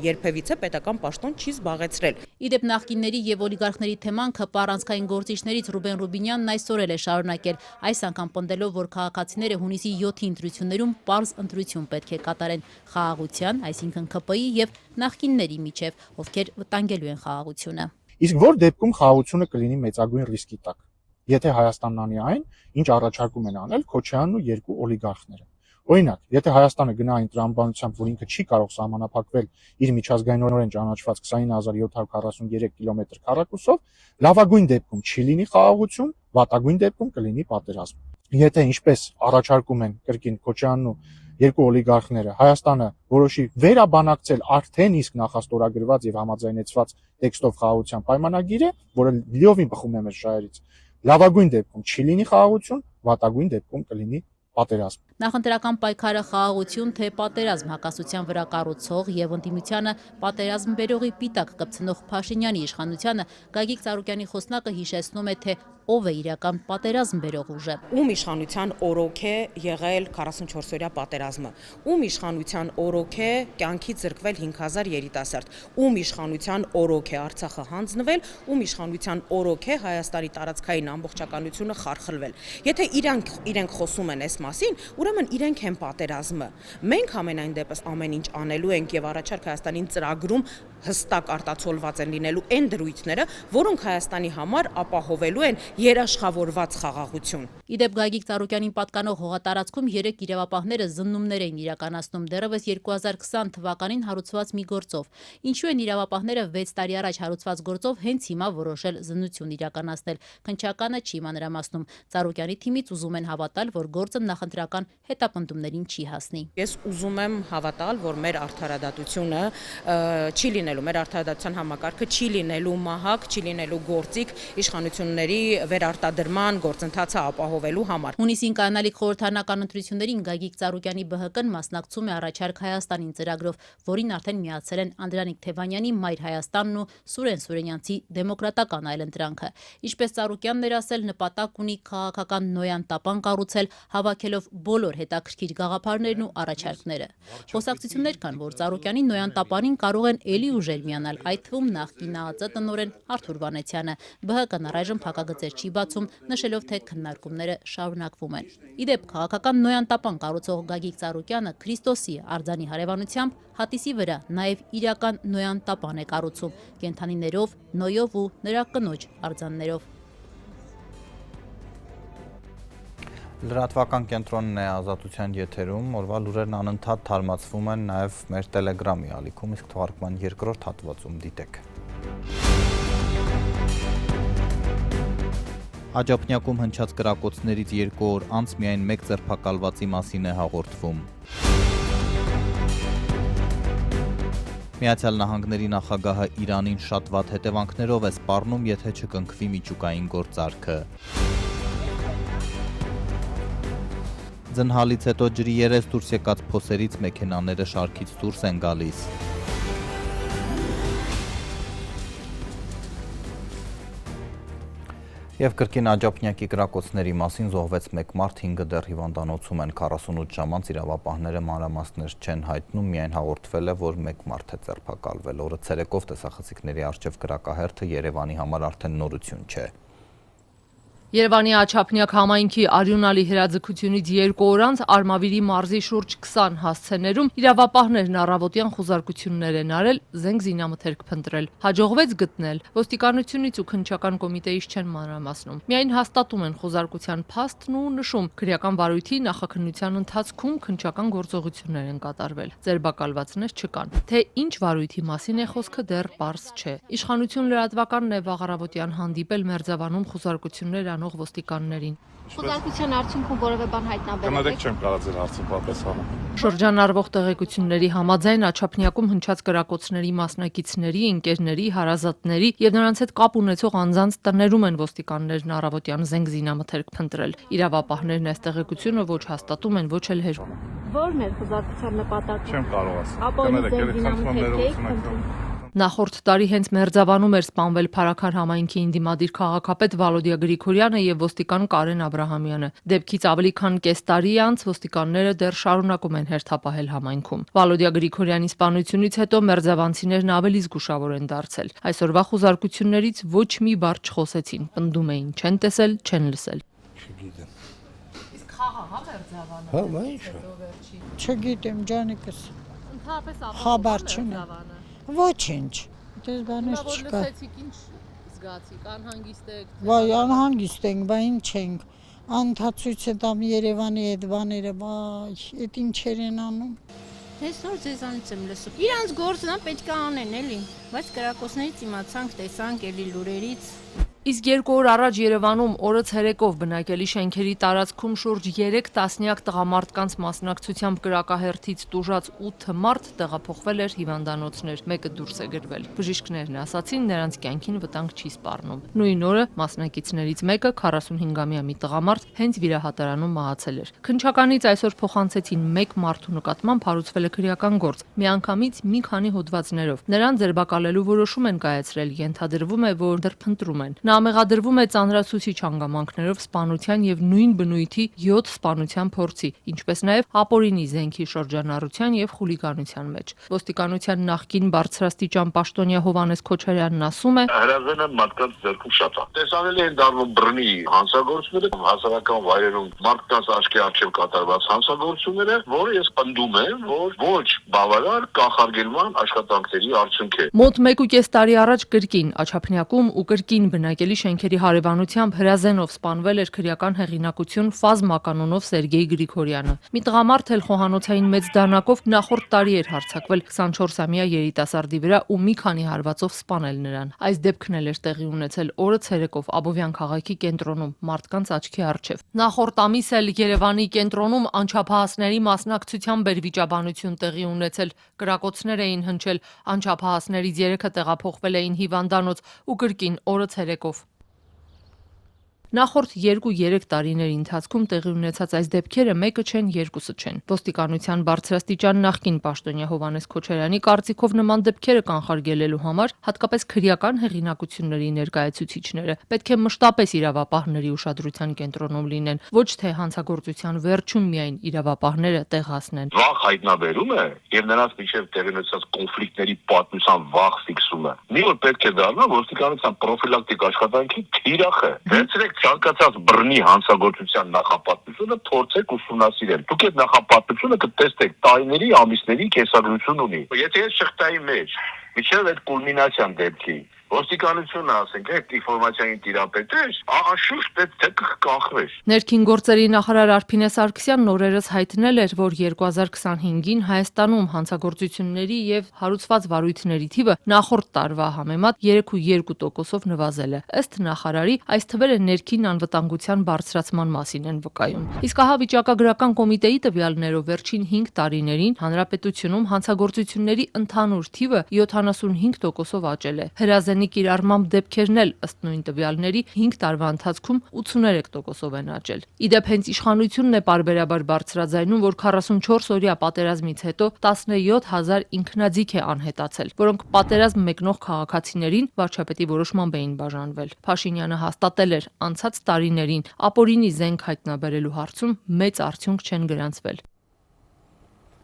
երբևիցե պետական պաշտոն չի զբաղեցրել։ Իդեպ նախկինների եւ օլիգարխների թեման ԿՊ առանցքային գործիչներից Ռուբեն Ռուբինյանն այսօր էլ է շարունակել, այս անգամ պնդելով, որ քաղաքացիները հունիսի 7-ի ընտրություններում պարզ ընտրություն պետք է կատարեն խաղաղության, այսինքն ԿՊ-ի եւ նախկինների միջև, ովքեր վտանգելու են խաղաղությունը։ Իսկ որ դեպքում խաղաղությունը կլինի մեծագույն ռիսկի տակ։ Եթե Հայաստանն անի այն, ինչ առաջարկում են անել Քոչարյանն ու երկու օլիգարխները։ Օրինակ, եթե Հայաստանը գնա այն տրամաբանությամբ, որ ինքը չի կարող սահմանափակվել իր միջազգայինորեն ճանաչված 20743 կիլոմետր քառակուսով, լավագույն դեպքում չի լինի խաղաղություն, վատագույն դեպքում կլինի պատերազմ։ Եթե ինչպես առաջարկում են կրկին Քոչարյանն ու երկու օլիգարխները, Հայաստանը որոշի վերաբանակցել արդեն իսկ նախաստորագրված եւ համաձայնեցված տեքստով խաղաղության պայմանագիրը, որը լիովին բխում է մեր շահերից, լավագույն դեպքում չի լինի խաղաղություն, վատագույն դեպքում կլինի պատերազմ։ Նախընտրական պայքարը խաղաղություն թե պատերազմ հակասության վրա կառուցող եւ ընդդիմությանը պատերազմ բերողի պիտակ կպցնող Փաշինյանի իշխանությանը Գագիկ Ծառուկյանի խոսնակը հիշեցնում է, թե ով է իրական պատերազմ բերող ուժը։ Ում իշխանության օրոք է եղել 44-օրյա պատերազմը, ում իշխանության օրոք է կյանքից զրկվել 5000 երիտասարդ, ում իշխանության օրոք է Արցախը հանձնվել, ում իշխանության օրոք է Հայաստանի տարածքային ամբողջականությունը խարխլվել։ Եթե իրենք խոսում են այս մասին, ուրեմն իրենք են պատերազմը։ Մենք ամենայն դեպս ամեն ինչ անելու ենք եւ առաջարկ Հայաստանին ծրագրում հստակ արտացոլված են լինելու այն դրույթները, որոնք Հայաստանի համար ապահովելու են երաշխավորված խաղաղություն։ Իդեպ Գագիկ Ծառուկյանին պատկանող հողատարածքում 3 իրավապահները զննումներ էին իրականացնում դեռևս 2020 թվականին հարուցված մի գործով։ Ինչու են իրավապահները 6 տարի առաջ հարուցված գործով հենց հիմա որոշել զննություն իրականացնել։ Քննչականը չի մանրամասնում։ Ծառուկյանի թիմից ուզում են հավատալ, որ գործը նախընտրական հետապնդումներին չի հասնի։ Ես ուզում եմ հավատալ, որ մեր արդարադատությունը չի լինելու, մեր արդարադատության համակարգը չի լինելու մահակ, չի լինելու գործիք իշխանությունների վերարտադրման գործընթացը ապահովելու համար։ Հունիսին կայանալիք խորհրդարանական ընտրություններին Գագիկ Ծառուկյանի ԲՀԿ-ն մասնակցում է առաջարկ Հայաստանին ծրագրով, որին արդեն միացել են Անդրանիկ Թևանյանի Մայր Հայաստանն ու Սուրեն Սուրենյանցի դեմոկրատական այլընտրանքը։ Ինչպես Ծառուկյանն էր ասել, նպատակ ունի քաղաքական նոյան տապան կառուցել, հավաքելով բոլոր հետաքրքիր գաղափարներն ու առաջարկները։ Խոսակցություններ կան, որ Ծառուկյանի նոյան տապանին կարող են ելի ուժեր միանալ, այդ թվում նախկին ԱԱԾ տնօրեն Արթուր Վանեցյանը։ ԲՀԿ-ն առայժմ փակագծեր չի բացում, նշելով, թե քննարկումները շարունակվում են։ Իդեպ քաղաքական նոյան տապան կառուցող Գագիկ Ծառուկյանը Քրիստոսի արձանի հարևանությամբ հատիսի վրա նաև իրական նոյան տապան է կառուցում, կենդանիներով, նոյով ու նրա կնոջ արձաններով։ Լրատվական կենտրոնն է Ազատության եթերում, օրվա լուրերն անընդհատ թարմացվում են նաև մեր Telegram-ի ալիքում, իսկ թողարկման երկրորդ հատվածում դիտեք։ Աջափնյակում հնչած կրակոցներից 2 օր անց միայն 1 ձերբակալվածի մասին է հաղորդվում։ Միացյալ Նահանգների նախագահը Իրանին շատ վատ հետևանքներով է սպառնում, եթե չկնքվի միջուկային գործարքը։ Ձնհալից հետո ջրի երես դուրս եկած փոսերից մեքենաները շարքից դուրս են գալիս։ Եվ կրկին աջափնյակի կրակոցների մասին զոհվեց 1 մարդ, 5-ը դեռ հիվանդանոցում են, 48 ժամ անց իրավապահները մանրամասներ չեն հայտնում, միայն հաղորդվել է, որ 1 մարդ է ձերբակալվել։ Օրը ցերեկով տեսախցիկների առջև կրակահերթը Երևանի համար արդեն նորություն չէ։ Երևանի Աջափնյակ համայնքի արյունալի հրաձգությունից 2 օր անց Արմավիրի մարզի շուրջ 20 հասցեներում իրավապահներն առավոտյան խուզարկություններ են արել, զենք զինամթերք փնտրել։ Հաջողվեց գտնել։ Ոստիկանությունից ու քննչական կոմիտեից չեն մանրամասնում։ Միայն հաստատում են խուզարկության փաստն ու նշում քրեական վարույթի նախաքննության ընթացքում քննչական գործողություններ են կատարվել։ Ձերբակալվածներ չկան։ Թե ինչ վարույթի մասին է խոսքը դեռ պարզ չէ։ Իշխանություն լրատվականն է վաղ առավոտյան հանդիպել Մերձավանում խուզարկություններ անող ոստիկաններին։ Խուզարկության արդյունքում որևէ բան հայտնաբերել եք։ Չեմ կարող ձեր հարցին պատասխանել։ Շրջանառվող տեղեկությունների համաձայն Աջափնյակում հնչած կրակոցների մասնակիցների, ընկերների, հարազատների եւ նրանց հետ կապ ունեցող անձանց տներում են ոստիկաններն առավոտյան զենք զինամթերք փնտրել։ Իրավապահներն այս տեղեկությունը ոչ հաստատում են, ոչ էլ հերքում։ Որն է խուզարկության նպատակը։ Չեմ կարող ասել։ Նախորդ տարի հենց Մերձավանում էր սպանվել Փարաքար համայնքի ինդիմադիր քաղաքապետ Վալոդիա Գրիգորյանը եւ ոստիկան Կարեն Աբրահամյանը։ Դեպքից ավելի քան կես տարի անց ոստիկանները դեռ շարունակում են հերթապահել համայնքում։ Վալոդիա Գրիգորյանի սպանությունից հետո մերձավանցիներն ավելի զգուշավոր են դարձել։ Այսօրվա խուզարկություններից ոչ մի բառ չխոսեցին, պնդում էին, չեն տեսել, չեն լսել։ Չգիտեմ։ Իսկ խաղա հա Մերձավանը։ Հա, ի՞նչ։ Չգիտեմ, ջանիկս։ Ընդհանրապես խաբար չունեմ։ Ոչինչ, դες բանից չկա։ Լսեցիք ինչ զգացիք, անհանգիստ եք։ Վայ, անհանգիստ ենք, բա ինչ ենք։ Անթացույց է տամ Երևանի այդ բաները, վայ, այդ ինչեր են անում։ Այսօր ձեզանից եմ լսում։ Իրանց գործն է պետք է անեն, էլի, բայց կրակոցներից իմացանք, տեսանք, էլի լուրերից։ Իսկ 2 օր առաջ Երևանում օրը ցերեկով բնակելի շենքերի տարածքում շուրջ 3 տասնյակ տղամարդկանց մասնակցությամբ կրակահերթից տուժած 8 մարդ տեղափոխվել էր հիվանդանոցներ, մեկը դուրս է գրվել։ Բժիշկներն ասացին, նրանց կյանքին վտանգ չի սպառնում։ Նույն օրը մասնակիցներից մեկը 45-ամյա մի տղամարդ հենց վիրահատարանում մահացել էր։ Քննչականից այսօր փոխանցեցին 1 մարդու նկատմամբ հարուցվել է քրեական գործ, միանգամից մի քանի հոդվածներով։ Նրան ձերբակալելու որոշում են կայացրել, ենթադրվում է, որ դեռ փնտրում են։ Նա մեղադրվում է ծանրացուցիչ հանգամանքներով սպանության եւ նույն բնույթի 7 սպանության փորձի, ինչպես նաեւ ապօրինի զենքի շրջանառության եւ խուլիգանության մեջ։ Ոստիկանության նախկին բարձրաստիճան պաշտոնյա Հովհաննես Քոչարյանն ասում է. Հրազենը մարդկանց ձեռքում շատ է։ Տեսանելի են դառնում բռնի հանցագործությունները, հասարակական վայրերում մարդկանց աչքի առջև կատարված հանցագործությունները, որը ես պնդում եմ, որ ոչ բավարար կանխարգելման աշխատանքների արդյունք է։ Մոտ 1.5 տարի առաջ կրկին Աջափնյակում ու կրկին բնակելի շենքերի հարևանությամբ հրազենով սպանվել էր քրեական հեղինակություն Ֆազմականոնով Սերգեյ Գրիգորյանը։ Մի տղամարդ էլ խոհանոցային մեծ դանակով նախորդ տարի էր հարձակվել 24-ամյա երիտասարդի վրա ու մի քանի հարվածով սպանել նրան։ Այս դեպքն էլ էր տեղի ունեցել օրը ցերեկով Աբովյան քաղաքի կենտրոնում մարդկանց աչքի առջև։ Նախորդ ամիս էլ Երևանի կենտրոնում անչափահասների մասնակցությամբ էր վիճաբանություն տեղի ունեցել։ Կրակոցներ էին հնչել, անչափահասներից 3-ը տեղափոխվել էին հիվանդանոց ու կրկին օրը ցերեկով։ Նախորդ 2-3 տարիների ընթացքում տեղի ունեցած այս դեպքերը մեկը չեն, երկուսը չեն։ Ոստիկանության բարձրաստիճան նախկին պաշտոնյա Հովհաննես Քոչարյանի կարծիքով նման դեպքերը կանխարգելելու համար, հատկապես քրեական հեղինակությունների ներկայացուցիչները պետք է մշտապես իրավապահների ուշադրության կենտրոնում լինեն, ոչ թե հանցագործության վերջում միայն իրավապահները տեղ հասնեն։ Վախ հայտնաբերում է եւ նրանց միջև տեղի ունեցած կոնֆլիկտների պատմության վախ ֆիքսումը։ Մի օր պետք է դառնա ոստիկանության պրոֆիլակտիկ աշխատանքի թիրախ է։ Վերցրեք ցանկացած բռնի հանցագործության նախապատմությունը փորձեք ուսումնասիրել։ Դուք այդ նախապատմությունը կտեսնեք տարիների, ամիսների կեսագրություն ունի։ Եթե ես շղթայի մեջ միջև այդ կուլմինացիան դեպքի ոստիկանությունը ասենք այդ ինֆորմացիայի տիրապետեր, անշուշտ այդ թեքը կախվեր։ Ներքին գործերի նախարար Արփինե Սարգսյանն օրերս հայտնել էր, որ 2025-ին Հայաստանում հանցագործությունների եւ հարուցված վարույթների թիվը նախորդ տարվա համեմատ 3.2%-ով նվազել է։ Ըստ նախարարի, այս թվերը ներքին անվտանգության բարձրացման մասին են վկայում։ Իսկ ահա վիճակագրական կոմիտեի տվյալներով վերջին 5 տարիներին հանրապետությունում հանցագործությունների ընդհանուր թիվը 75%-ով աճել է։ Հրազենի կիրառմամբ դեպքերն էլ ըստ նույն տվյալների 5 տարվա ընթացքում 83%-ով են աճել։ Իդեպ հենց իշխանությունն է պարբերաբար բարձրաձայնում, որ 44-օրյա պատերազմից հետո 17000 ինքնաձիգ է անհետացել, որոնք պատերազմ մեկնող քաղաքացիներին վարչապետի որոշմամբ էին բաժանվել։ Փաշինյանը հաստատել էր, անցած տարիներին ապօրինի զենք հայտնաբերելու հարցում մեծ արդյունք չեն գրանցվել։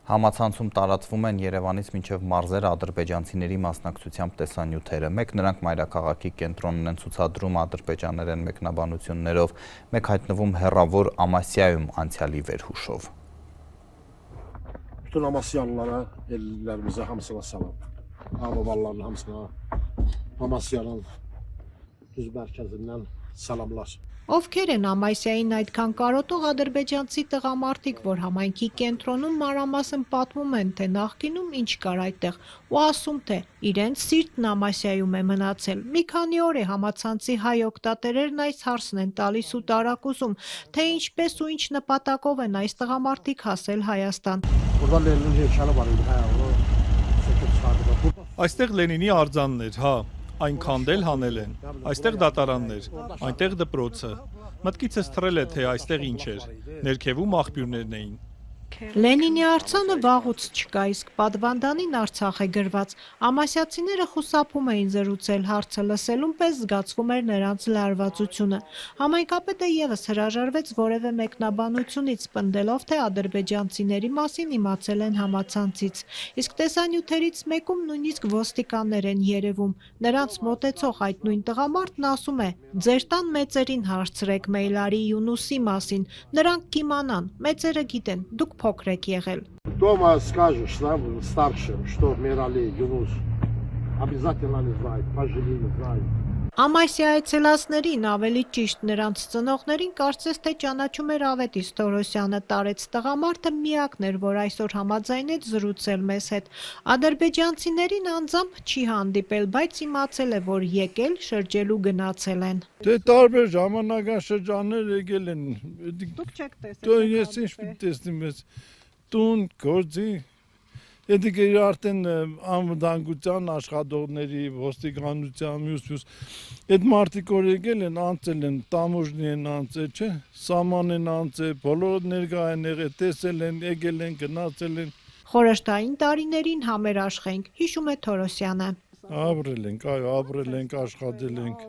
Համացանցում տարածվում են Երևանից մինչև մարզեր ադրբեջանցիների մասնակցությամբ տեսանյութերը։ Մեկ նրանք մայրաքաղաքի կենտրոնն են ցուցադրում ադրբեջաներեն մեկնաբանություններով, մեկ հայտնվում հեռավոր Ամասիայում անցյալի վերհուշով։ Bütün Amasyalılara, ellerimize hamısına salam. Ağbabaların hamısına Amasya'nın düz mərkəzindən salamlar. Ովքեր են Ամասիային այդքան կարոտող ադրբեջանցի տղամարդիկ, որ համայնքի կենտրոնում մանրամասն պատմում են, թե նախկինում ինչ կար այդտեղ, ու ասում, թե իրենց սիրտն Ամասիայում է մնացել։ Մի քանի օր է համացանցի հայ օգտատերերն այս հարցն են տալիս ու տարակուսում, թե ինչպես ու ինչ նպատակով են այս տղամարդիկ հասել Հայաստան։ Այստեղ Լենինի արձաններ, հա, այն քանդել հանել են, այստեղ դատարաններ, այնտեղ դպրոցը, մտքիցս թռել է, թե այստեղ ինչ էր, ներքևում աղբյուրներն էին։ Լենինի արձանը վաղուց չկա, իսկ պատվանդանին Արցախ է գրված։ Ամասիացիները խուսափում էին զրուցել, հարցը լսելուն պես զգացվում էր նրանց լարվածությունը։ Համայնքապետը եւս հրաժարվեց որևէ մեկնաբանությունից, պնդելով, թե ադրբեջանցիների մասին իմացել են համացանցից։ Իսկ տեսանյութերից մեկում նույնիսկ ոստիկաններ են երևում։ Նրանց մոտեցող այդ նույն տղամարդն ասում է. «Ձեր տան մեծերին հարցրեք Մեյլարի Յունուսի մասին, նրանք կիմանան, մեծերը գիտեն, դուք փոքր եք եղել»։ Дома скажешь старшим, что Мирали Юнус обязательно не знает, пожили не знает. Ամասիա այցելածներին, ավելի ճիշտ նրանց ծնողներին կարծես թե ճանաչում էր Ավետիս Թորոսյանը, տարեց տղամարդը միակն էր, որ այսօր համաձայնեց զրուցել մեզ հետ։ Ադրբեջանցիներին անձամբ չի հանդիպել, բայց իմացել է, որ եկել, շրջելու գնացել են։ Դե տարբեր ժամանակաշրջաններ եկել են։ Դուք չեք տեսել։ Ես ինչ տեսնեմ, տուն, գործի Եդիկը արդեն անվտանգության աշխատողների, ոստիկանության, մյուս այդ մարդիկ որ եկել են, անցել են, տամուժնի են անցել, չէ, սաման են անցել, բոլորը ներկա են եղել, տեսել են, եկել են, գնացել են։ Խորհրդային տարիներին համերաշխենք, հիշում է Թորոսյանը։ Ապրել ենք, աշխատել ենք։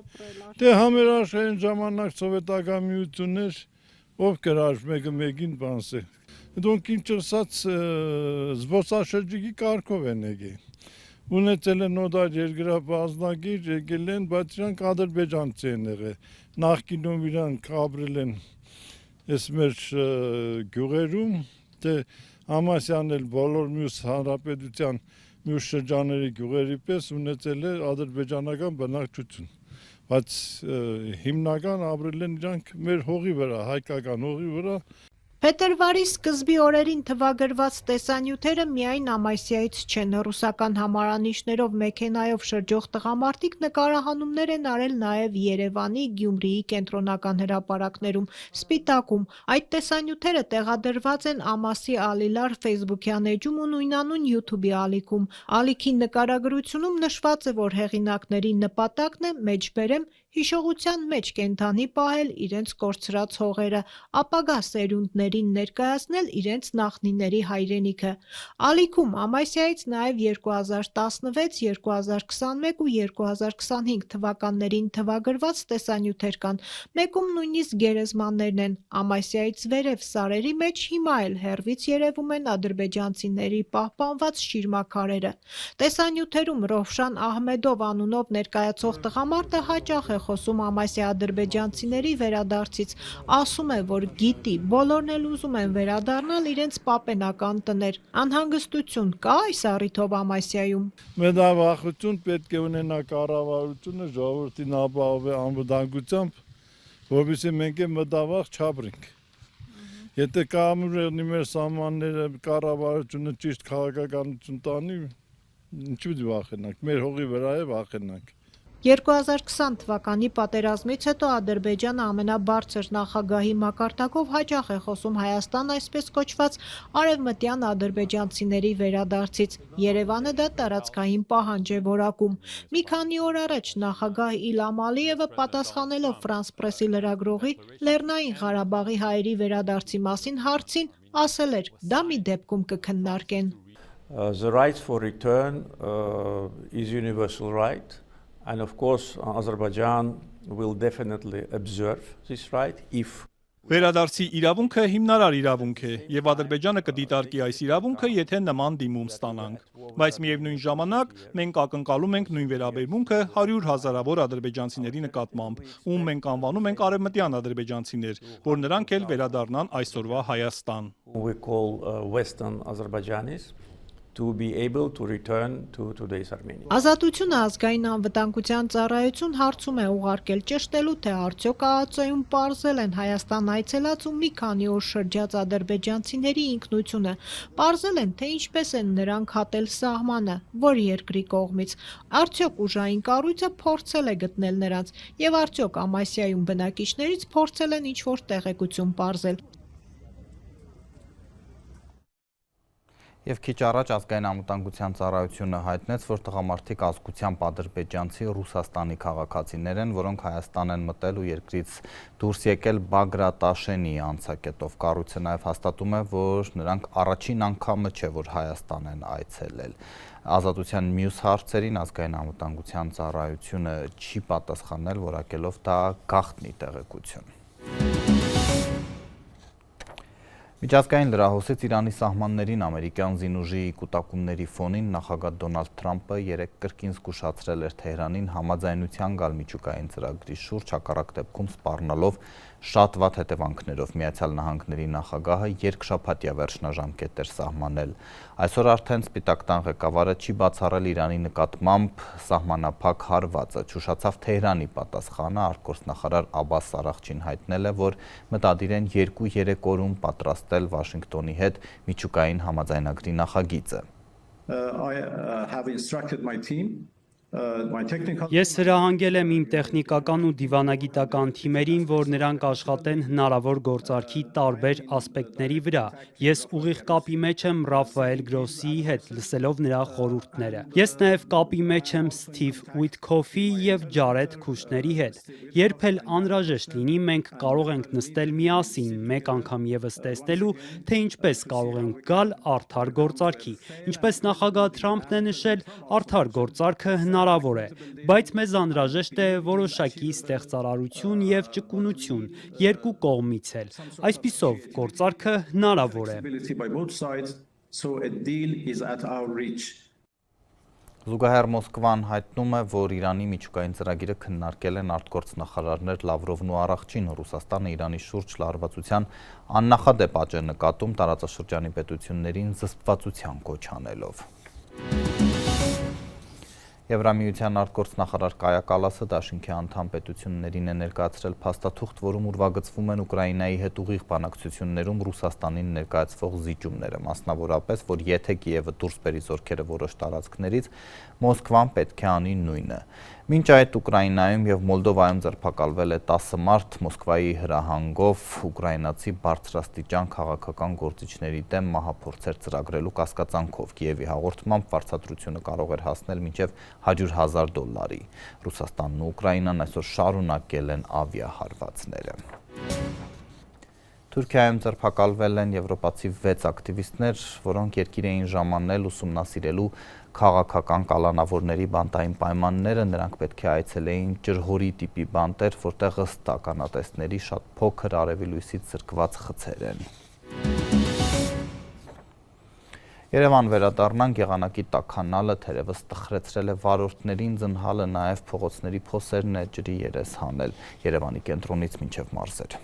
Դե համերաշխային ժամանակ սովետական միություններ, ով կրար մեկը մեկին բանսե։ Դոնք ինչ ասած զբոսաշրջիկի կարգով են եկել։ Ունեցել են օդար երկրաբազմագիր, եկել են, բայց իրանք ադրբեջանցի են եղել։ Նախկինում իրանք ապրել են այս մեր գյուղերում, թե Ամասյանն էլ բոլոր մյուս հանրապետության մյուս շրջանների գյուղերի պես ունեցել է ադրբեջանական բնակչություն։ Բայց հիմնական ապրել են իրանք մեր հողի վրա, հայկական հողի վրա։ Փետրվարի սկզբի օրերին թվագրված տեսանյութերը միայն Ամասիայից չեն, ռուսական համարանիշներով մեքենայով շրջող տղամարդիկ նկարահանումներ են արել նաև Երևանի, Գյումրիի կենտրոնական հրապարակներում, Սպիտակում։ Այդ տեսանյութերը տեղադրված են Ամասի Ալիլար ֆեյսբուքյան էջում ու նույնանուն YouTube-ի ալիքում։ Ալիքի նկարագրությունում նշված է, որ հեղինակների նպատակն է մեջբերեմ հիշողության մեջ կենթանի պահել իրենց կորցրած հողերը, ապագա սերունդներին ներկայացնել իրենց նախնիների հայրենիքը։ Ալիքում Ամասիայից նաև 2016, 2021 ու 2025 թվականներին թվագրված տեսանյութեր կան, մեկում նույնիսկ գերեզմաններն են։ Ամասիայից վերև սարերի մեջ հիմա էլ հեռվից երևում են ադրբեջանցիների պահպանված շիրմաքարերը։ Տեսանյութերում Ռովշան Ահմեդով անունով ներկայացող տղամարդը հաճախ է խոսում Ամասիա ադրբեջանցիների վերադարձից, ասում է, որ գիտի, բոլորն էլ ուզում են վերադառնալ իրենց պապենական տներ։ Անհանգստություն կա այս առիթով Ամասիայում։ Մտավախություն պետք է ունենա կառավարությունը ժողովրդին ապահովի անվտանգությամբ, որովհետեւ մենք մտավախ չապրենք։ Եթե կամուրնի մեր սահմանները կառավարությունը ճիշտ քաղաքականություն տանի, ինչու՞ վախենանք, մեր հողի վրա է վախենանք։ 2020 թվականի պատերազմից հետո Ադրբեջանը ամենաբարձր նախագահի մակարդակով հաճախ է խոսում Հայաստան այսպես կոչված արևմտյան ադրբեջանցիների վերադարձից։ Երևանը դա տարածքային պահանջ է որակում։ Մի քանի օր առաջ նախագահ Իլհամ Ալիևը պատասխանելով Ֆրանս Պրեսի լրագրողի Լեռնային Ղարաբաղի հայերի վերադարձի մասին հարցին ասել էր. դա մի դեպքում կքննարկեն։ The right for return is universal right. And of course, Azerbaijan will definitely observe this right if Վերադարձի իրավունքը հիմնարար իրավունք է, եւ Ադրբեջանը կդիտարկի այս իրավունքը, եթե նման դիմում ստանանք։ Բայց միևնույն ժամանակ մենք ակնկալում ենք նույն վերաբերմունքը 100 հազարավոր ադրբեջանցիների նկատմամբ, ում մենք անվանում ենք արևմտյան ադրբեջանցիներ, որ նրանք էլ վերադառնան այսօրվա Հայաստան։ we call Western Azerbaijanis to be able to return to today's Armenia. Ազատությունը ազգային անվտանգության ծառայություն հարցում է ուղարկել ճշտելու, թե արդյոք ԱԱԾ-ում պարզել են Հայաստան այցելած ու մի քանի օր շրջած ադրբեջանցիների ինքնությունը, պարզել են, թե ինչպես են նրանք հատել սահմանը, որ երկրի կողմից, արդյոք ուժային կառույցը փորձել է գտնել նրանց եւ արդյոք Ամասիայում բնակիչներից փորձել են ինչ-որ տեղեկություն պարզել։ Եվ քիչ առաջ ազգային անվտանգության ծառայությունը հայտնեց, որ տղամարդիկ ազգությամբ ադրբեջանցի Ռուսաստանի քաղաքացիներ են, որոնք Հայաստան են մտել ու երկրից դուրս եկել Բագրատաշենի անցակետով։ Կառույցը նաև հաստատում է, որ նրանք առաջին անգամը չէ, որ Հայաստան են այցելել։ Ազատության մյուս հարցերին ազգային անվտանգության ծառայությունը չի պատասխանել, որակելով դա գաղտնի տեղեկություն։ Միջազգային լրահոսից Իրանի սահմաններին ամերիկյան զինուժի կուտակումների ֆոնին նախագահ Դոնալդ Թրամփը երեկ կրկին զգուշացրել էր Թեհրանին համաձայնության գալ միջուկային ծրագրի շուրջ, հակառակ դեպքում սպառնալով շատ վատ հետևանքներով։ Միացյալ Նահանգների նախագահը երկշաբաթյա վերջնաժամկետ էր սահմանել։ Այսօր արդեն Սպիտակ տան ղեկավարը չի բացառել Իրանի նկատմամբ սահմանափակ հարվածը։ Չուշացավ Թեհրանի պատասխանը, արտգործնախարար Աբբաս Արաղչին հայտնել է, որ մտադիր են 2-3 օրում պատրաստել Վաշինգտոնի հետ միջուկային համաձայնագրի նախագիծը։ Ես հրահանգել եմ իմ տեխնիկական ու դիվանագիտական թիմերին, որ նրանք աշխատեն հնարավոր գործարքի տարբեր ասպեկտների վրա։ Ես ուղիղ կապի մեջ եմ Ռաֆայել Գրոսիի հետ, լսելով նրա խորհուրդները։ Ես նաև կապի մեջ եմ Սթիվ Ուիթքոֆի եւ Ջարեդ Քուշների հետ։ Երբ էլ անհրաժեշտ լինի, մենք կարող ենք նստել միասին, մեկ անգամ եւս տեսնելու, թե ինչպես կարող ենք գալ արդար գործարքի։ Ինչպես նախագահ Թրամփն է նշել, արդար գործարքը հնարավոր է, բայց մեզ անհրաժեշտ է որոշակի ստեղծարարություն եւ ճկունություն երկու կողմից էլ։ Այսպիսով գործարքը հնարավոր է։ Զուգահեռ Մոսկվան հայտնում է, որ Իրանի միջուկային ծրագիրը քննարկել են արտգործնախարարներ Լավրովն ու Արաղչին։ Ռուսաստանը Իրանի շուրջ լարվածության աննախադեպ աճ է նկատում, տարածաշրջանի պետություններին զսպվածության կոչ անելով։ Եվրամիության արտգործնախարար Կայա Կալասը դաշինքի անդամ պետություններին է ներկայացրել փաստաթուղթ, որում ուրվագծվում են Ուկրաինայի հետ ուղիղ բանակցություններում Ռուսաստանին ներկայացվող զիջումները, մասնավորապես, որ եթե Կիևը դուրս բերի զորքերը որոշ տարածքներից, Մոսկվան պետք է անի նույնը։ Մինչ այդ Ուկրաինայում եւ Մոլդովայում ձերբակալվել է 10 մարդ Մոսկվայի հրահանգով ուկրաինացի բարձրաստիճան քաղաքական գործիչների դեմ մահափորձեր ծրագրելու կասկածանքով։ Կիևի հաղորդմամբ վարձատրությունը կարող էր հասնել մինչև $100,000։ Ռուսաստանն ու Ուկրաինան այսօր շարունակել են ավիահարվածները։ Թուրքիայում ձերբակալվել են եվրոպացի 6 ակտիվիստներ, որոնք երկիր էին ժամանել ուսումնասիրելու քաղաքական կալանավորների բանտային պայմանները, նրանք պետք է այցելեին ջրհորի տիպի բանտեր, որտեղ ըստ ականատեսների շատ փոքր արևի լույսից զրկված խցեր են։ Երևան վերադառնանք եղանակի տաքանալը թերևս տխրեցրել է վարորդներին, ձնհալը նաև փողոցների փոսերն է ջրի երես հանել Երևանի կենտրոնից մինչև մարզեր։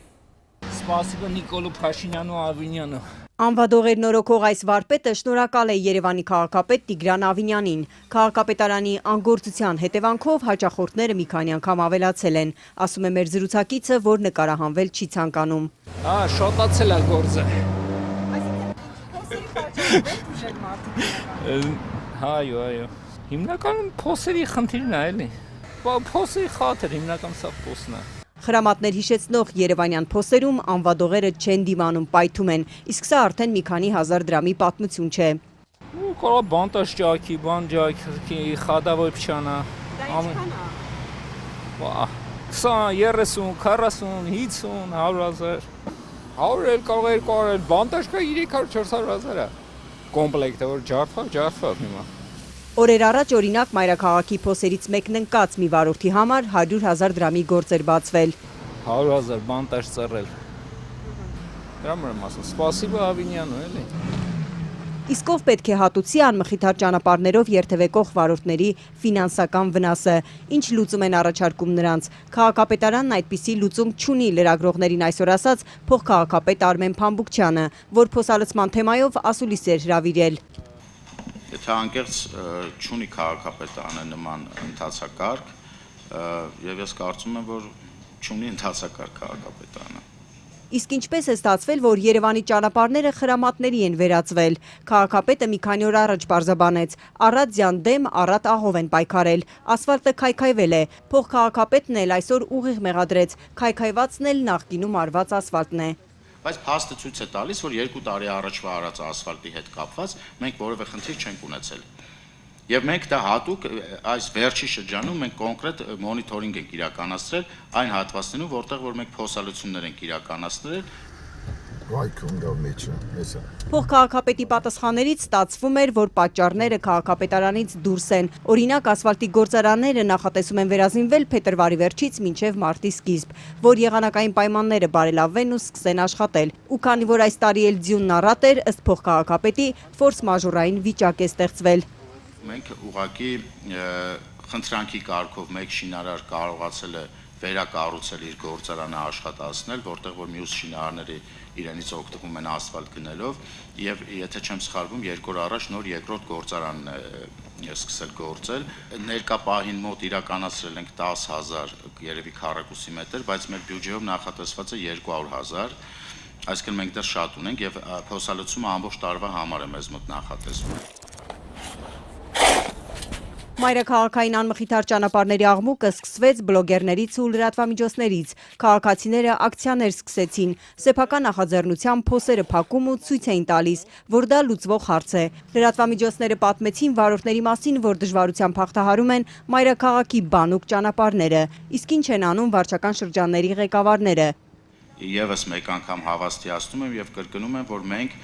Սպասիբը Նիկոլու Փաշինյանը Ավինյանը։ Անվադողեր նորոգող այս վարպետը շնորհակալ է Երևանի քաղաքապետ Տիգրան Ավինյանին։ Քաղաքապետարանի անգործության հետևանքով հաճախորդները մի քանի անգամ ավելացել են, ասում է մեր զրուցակիցը, որ նկարահանվել չի ցանկանում։ Շատացել է գործը։ Այո։ Հիմնականում փոսերի խնդիրն է, էլի։ Փոսերի խաթր հիմնական սա փոսն է։ Խրամատներ հիշեցնող երևանյան փոսերում անվադողերը չեն դիմանում, պայթում են, իսկ սա արդեն մի քանի հազար դրամի պատմություն չէ։ Կարա բանտաշ ջաքի, բան ջաքի, խադավոյ փչանա։ Դա ինչքան է։ 20, 30, 40, 50, 100,000։ 100 էլ կարող է կարել, բանտաշ կա 300-400,000 է։ Կոմպլեկտը որ ջարդվավ հիմա։ Օրեր առաջ օրինակ մայրաքաղաքի փոսերից մեկն ընկած մի վարորդի համար 100,000 դրամի գործ էր բացվել։ 100,000 բանտաշ ծռել։ Դրա համար եմ ասում, սպասիբը Ավինյանը, էլի։ Իսկ ով պետք է հատուցի անմխիթար ճանապարհներով երթևեկող վարորդների ֆինանսական վնասը, ինչ լուծում են առաջարկում նրանց։ Քաղաքապետարանն այդպիսի լուծում չունի, լրագրողներին այսօր ասաց փոխքաղաքապետ Արմեն Փամբուկչյանը, որ փոսալցման թեմայով ասուլիս էր հրավիրել։ Եթե անկեղծ չունի քաղաքապետարանը նման ընթացակարգ, եւ ես կարծում եմ, որ չունի ընթացակարգ քաղաքապետարանը։ Իսկ ինչպես է ստացվել, որ Երևանի ճանապարհները խրամատների են վերածվել։ Քաղաքապետը մի քանի օր առաջ պարզաբանեց, Արադյան դեմ Արադ ահով են պայքարել, ասֆալտը քայքայվել է, փոխքաղաքապետն էլ այսօր ուղիղ մեղադրեց, քայքայվածն էլ նախկինում արված ասֆալտն է։ Բայց փաստը ցույց է տալիս, որ 2 տարի առաջվա արած ասֆալտի հետ կապված մենք որևէ խնդիր չենք ունեցել։ Եվ մենք դա հատուկ այս վերջի շրջանում մենք կոնկրետ մոնիթորինգ ենք իրականացրել այն հատվածներում, որտեղ որ մենք փոխհատուցումներ ենք իրականացրել։ Փոխքաղաքապետի պատասխաններից ստացվում էր, որ պատճառները քաղաքապետարանից դուրս են։ Օրինակ ասֆալտի գործարանները նախատեսում են վերազինվել փետրվարի վերջից մինչև մարտի սկիզբ, որ եղանակային պայմանները բարելավվեն ու սկսեն աշխատել։ Ու քանի որ այս տարի էլ ձյունն առատ էր, ըստ փոխքաղաքապետի ֆորս մաժորային վիճակ է ստեղծվել։ Մենք ուղղակի խնդրանքի կարգով մեկ շինարար կարողացել է վերակառուցել իր գործարանը աշխատացնել, որտեղ որ մյուս շինարարները իրենից օգտվում են ասֆալտ գնելով, եւ եթե չեմ սխալվում, 2 օր առաջ նոր երկրորդ գործարանն է սկսել գործել։ Ներկա պահին մոտ իրականացրել ենք 10,000 երևի քառակուսի մետր, բայց մեր բյուջեով նախատեսված է 200,000, այսինքն մենք դեռ շատ ունենք եւ փոխհատուցումը ամբողջ տարվա համար է մեզ մոտ նախատեսվում։ Մայրաքաղաքային անմխիթար ճանապարհների աղմուկը սկսվեց բլոգերներից ու լրատվամիջոցներից։ Քաղաքացիները ակցիաներ սկսեցին, սեփական նախաձեռնությամբ փոսերը փակում ու ցույց էին տալիս, որ դա լուծվող հարց է։ Լրատվամիջոցները պատմեցին վարորդների մասին, որ դժվարությամբ հաղթահարում են մայրաքաղաքի բանուկ ճանապարհները։ Իսկ ինչ են անում վարչական շրջանների ղեկավարները։ Եվս մեկ անգամ հավաստիացնում եմ եւ կրկնում եմ, որ մենք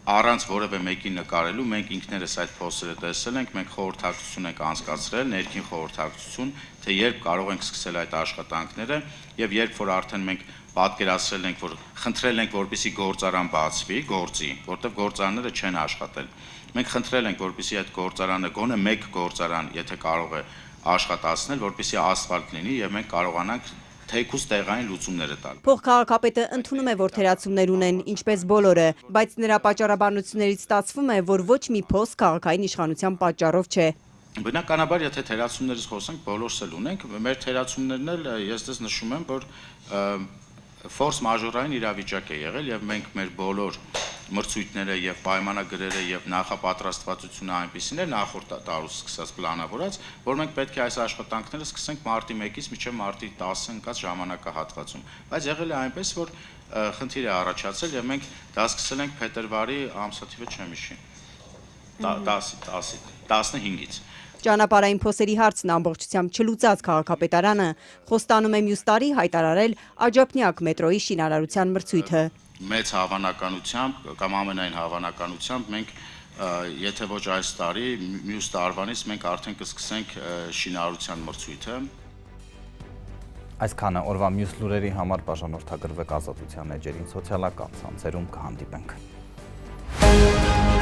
առանց որևէ մեկի նկարելու մենք ինքներս այդ փոստերը տեսել ենք, մենք խորհրդակցություն ենք անցկացրել, ներքին խորհրդակցություն, թե երբ կարող ենք սկսել այդ աշխատանքները եւ երբ որ արդեն մենք պատկերացրել ենք, որ խնդրել ենք, որպեսզի գործարան բացվի, գործի, որտեղ գործարանները չեն աշխատել։ Մենք խնդրել ենք, որպեսզի այդ գործարանը գոնե մեկ գործարան, եթե կարող է աշխատացնել, որպեսզի ասֆալտ լինի եւ մենք կարողանանք թեկուզ տեղային լուծումները տալ։ Փոխքաղաքապետը ընդունում է, որ թերացումներ ունեն, ինչպես բոլորը, բայց նրա պատճառաբանություններից ստացվում է, որ ոչ մի փոս քաղաքային իշխանության պատճառով չէ։ Բնականաբար, եթե թերացումներից խոսենք, բոլորս էլ ունենք, մեր թերացումներն էլ ես դες նշում եմ, որ ֆորս մաժորային իրավիճակ է եղել եւ մենք մեր բոլոր մրցույթները եւ պայմանագրերը եւ նախապատրաստվածությունը այնպեսին է նախորդ տարուց սկսած պլանավորած, որ մենք պետք է այս աշխատանքները սկսենք մարտի 1-ից մինչեւ մարտի 10 ընկած ժամանակահատվածում։ Բայց եղել է այնպես, որ խնդիր է առաջացել եւ մենք դա սկսել ենք փետրվարի ամսաթիվը չեմ հիշի։ 15-ից։ Ճանապարհային փոսերի հարցն ամբողջությամբ չլուծած քաղաքապետարանը խոստանում է մյուս տարի հայտարարել Աջափնյակ մետրոյի շինարարության մրցույթը։ Մեծ հավանականությամբ կամ ամենայն հավանականությամբ մենք եթե ոչ այս տարի, մյուս տարվանից մենք արդեն կսկսենք շինարարության մրցույթը։ Այսքանը օրվա մյուս լուրերի համար բաժանորդագրվեք Ազատության էջերին, սոցիալական ցանցերում կհանդիպենք։ է։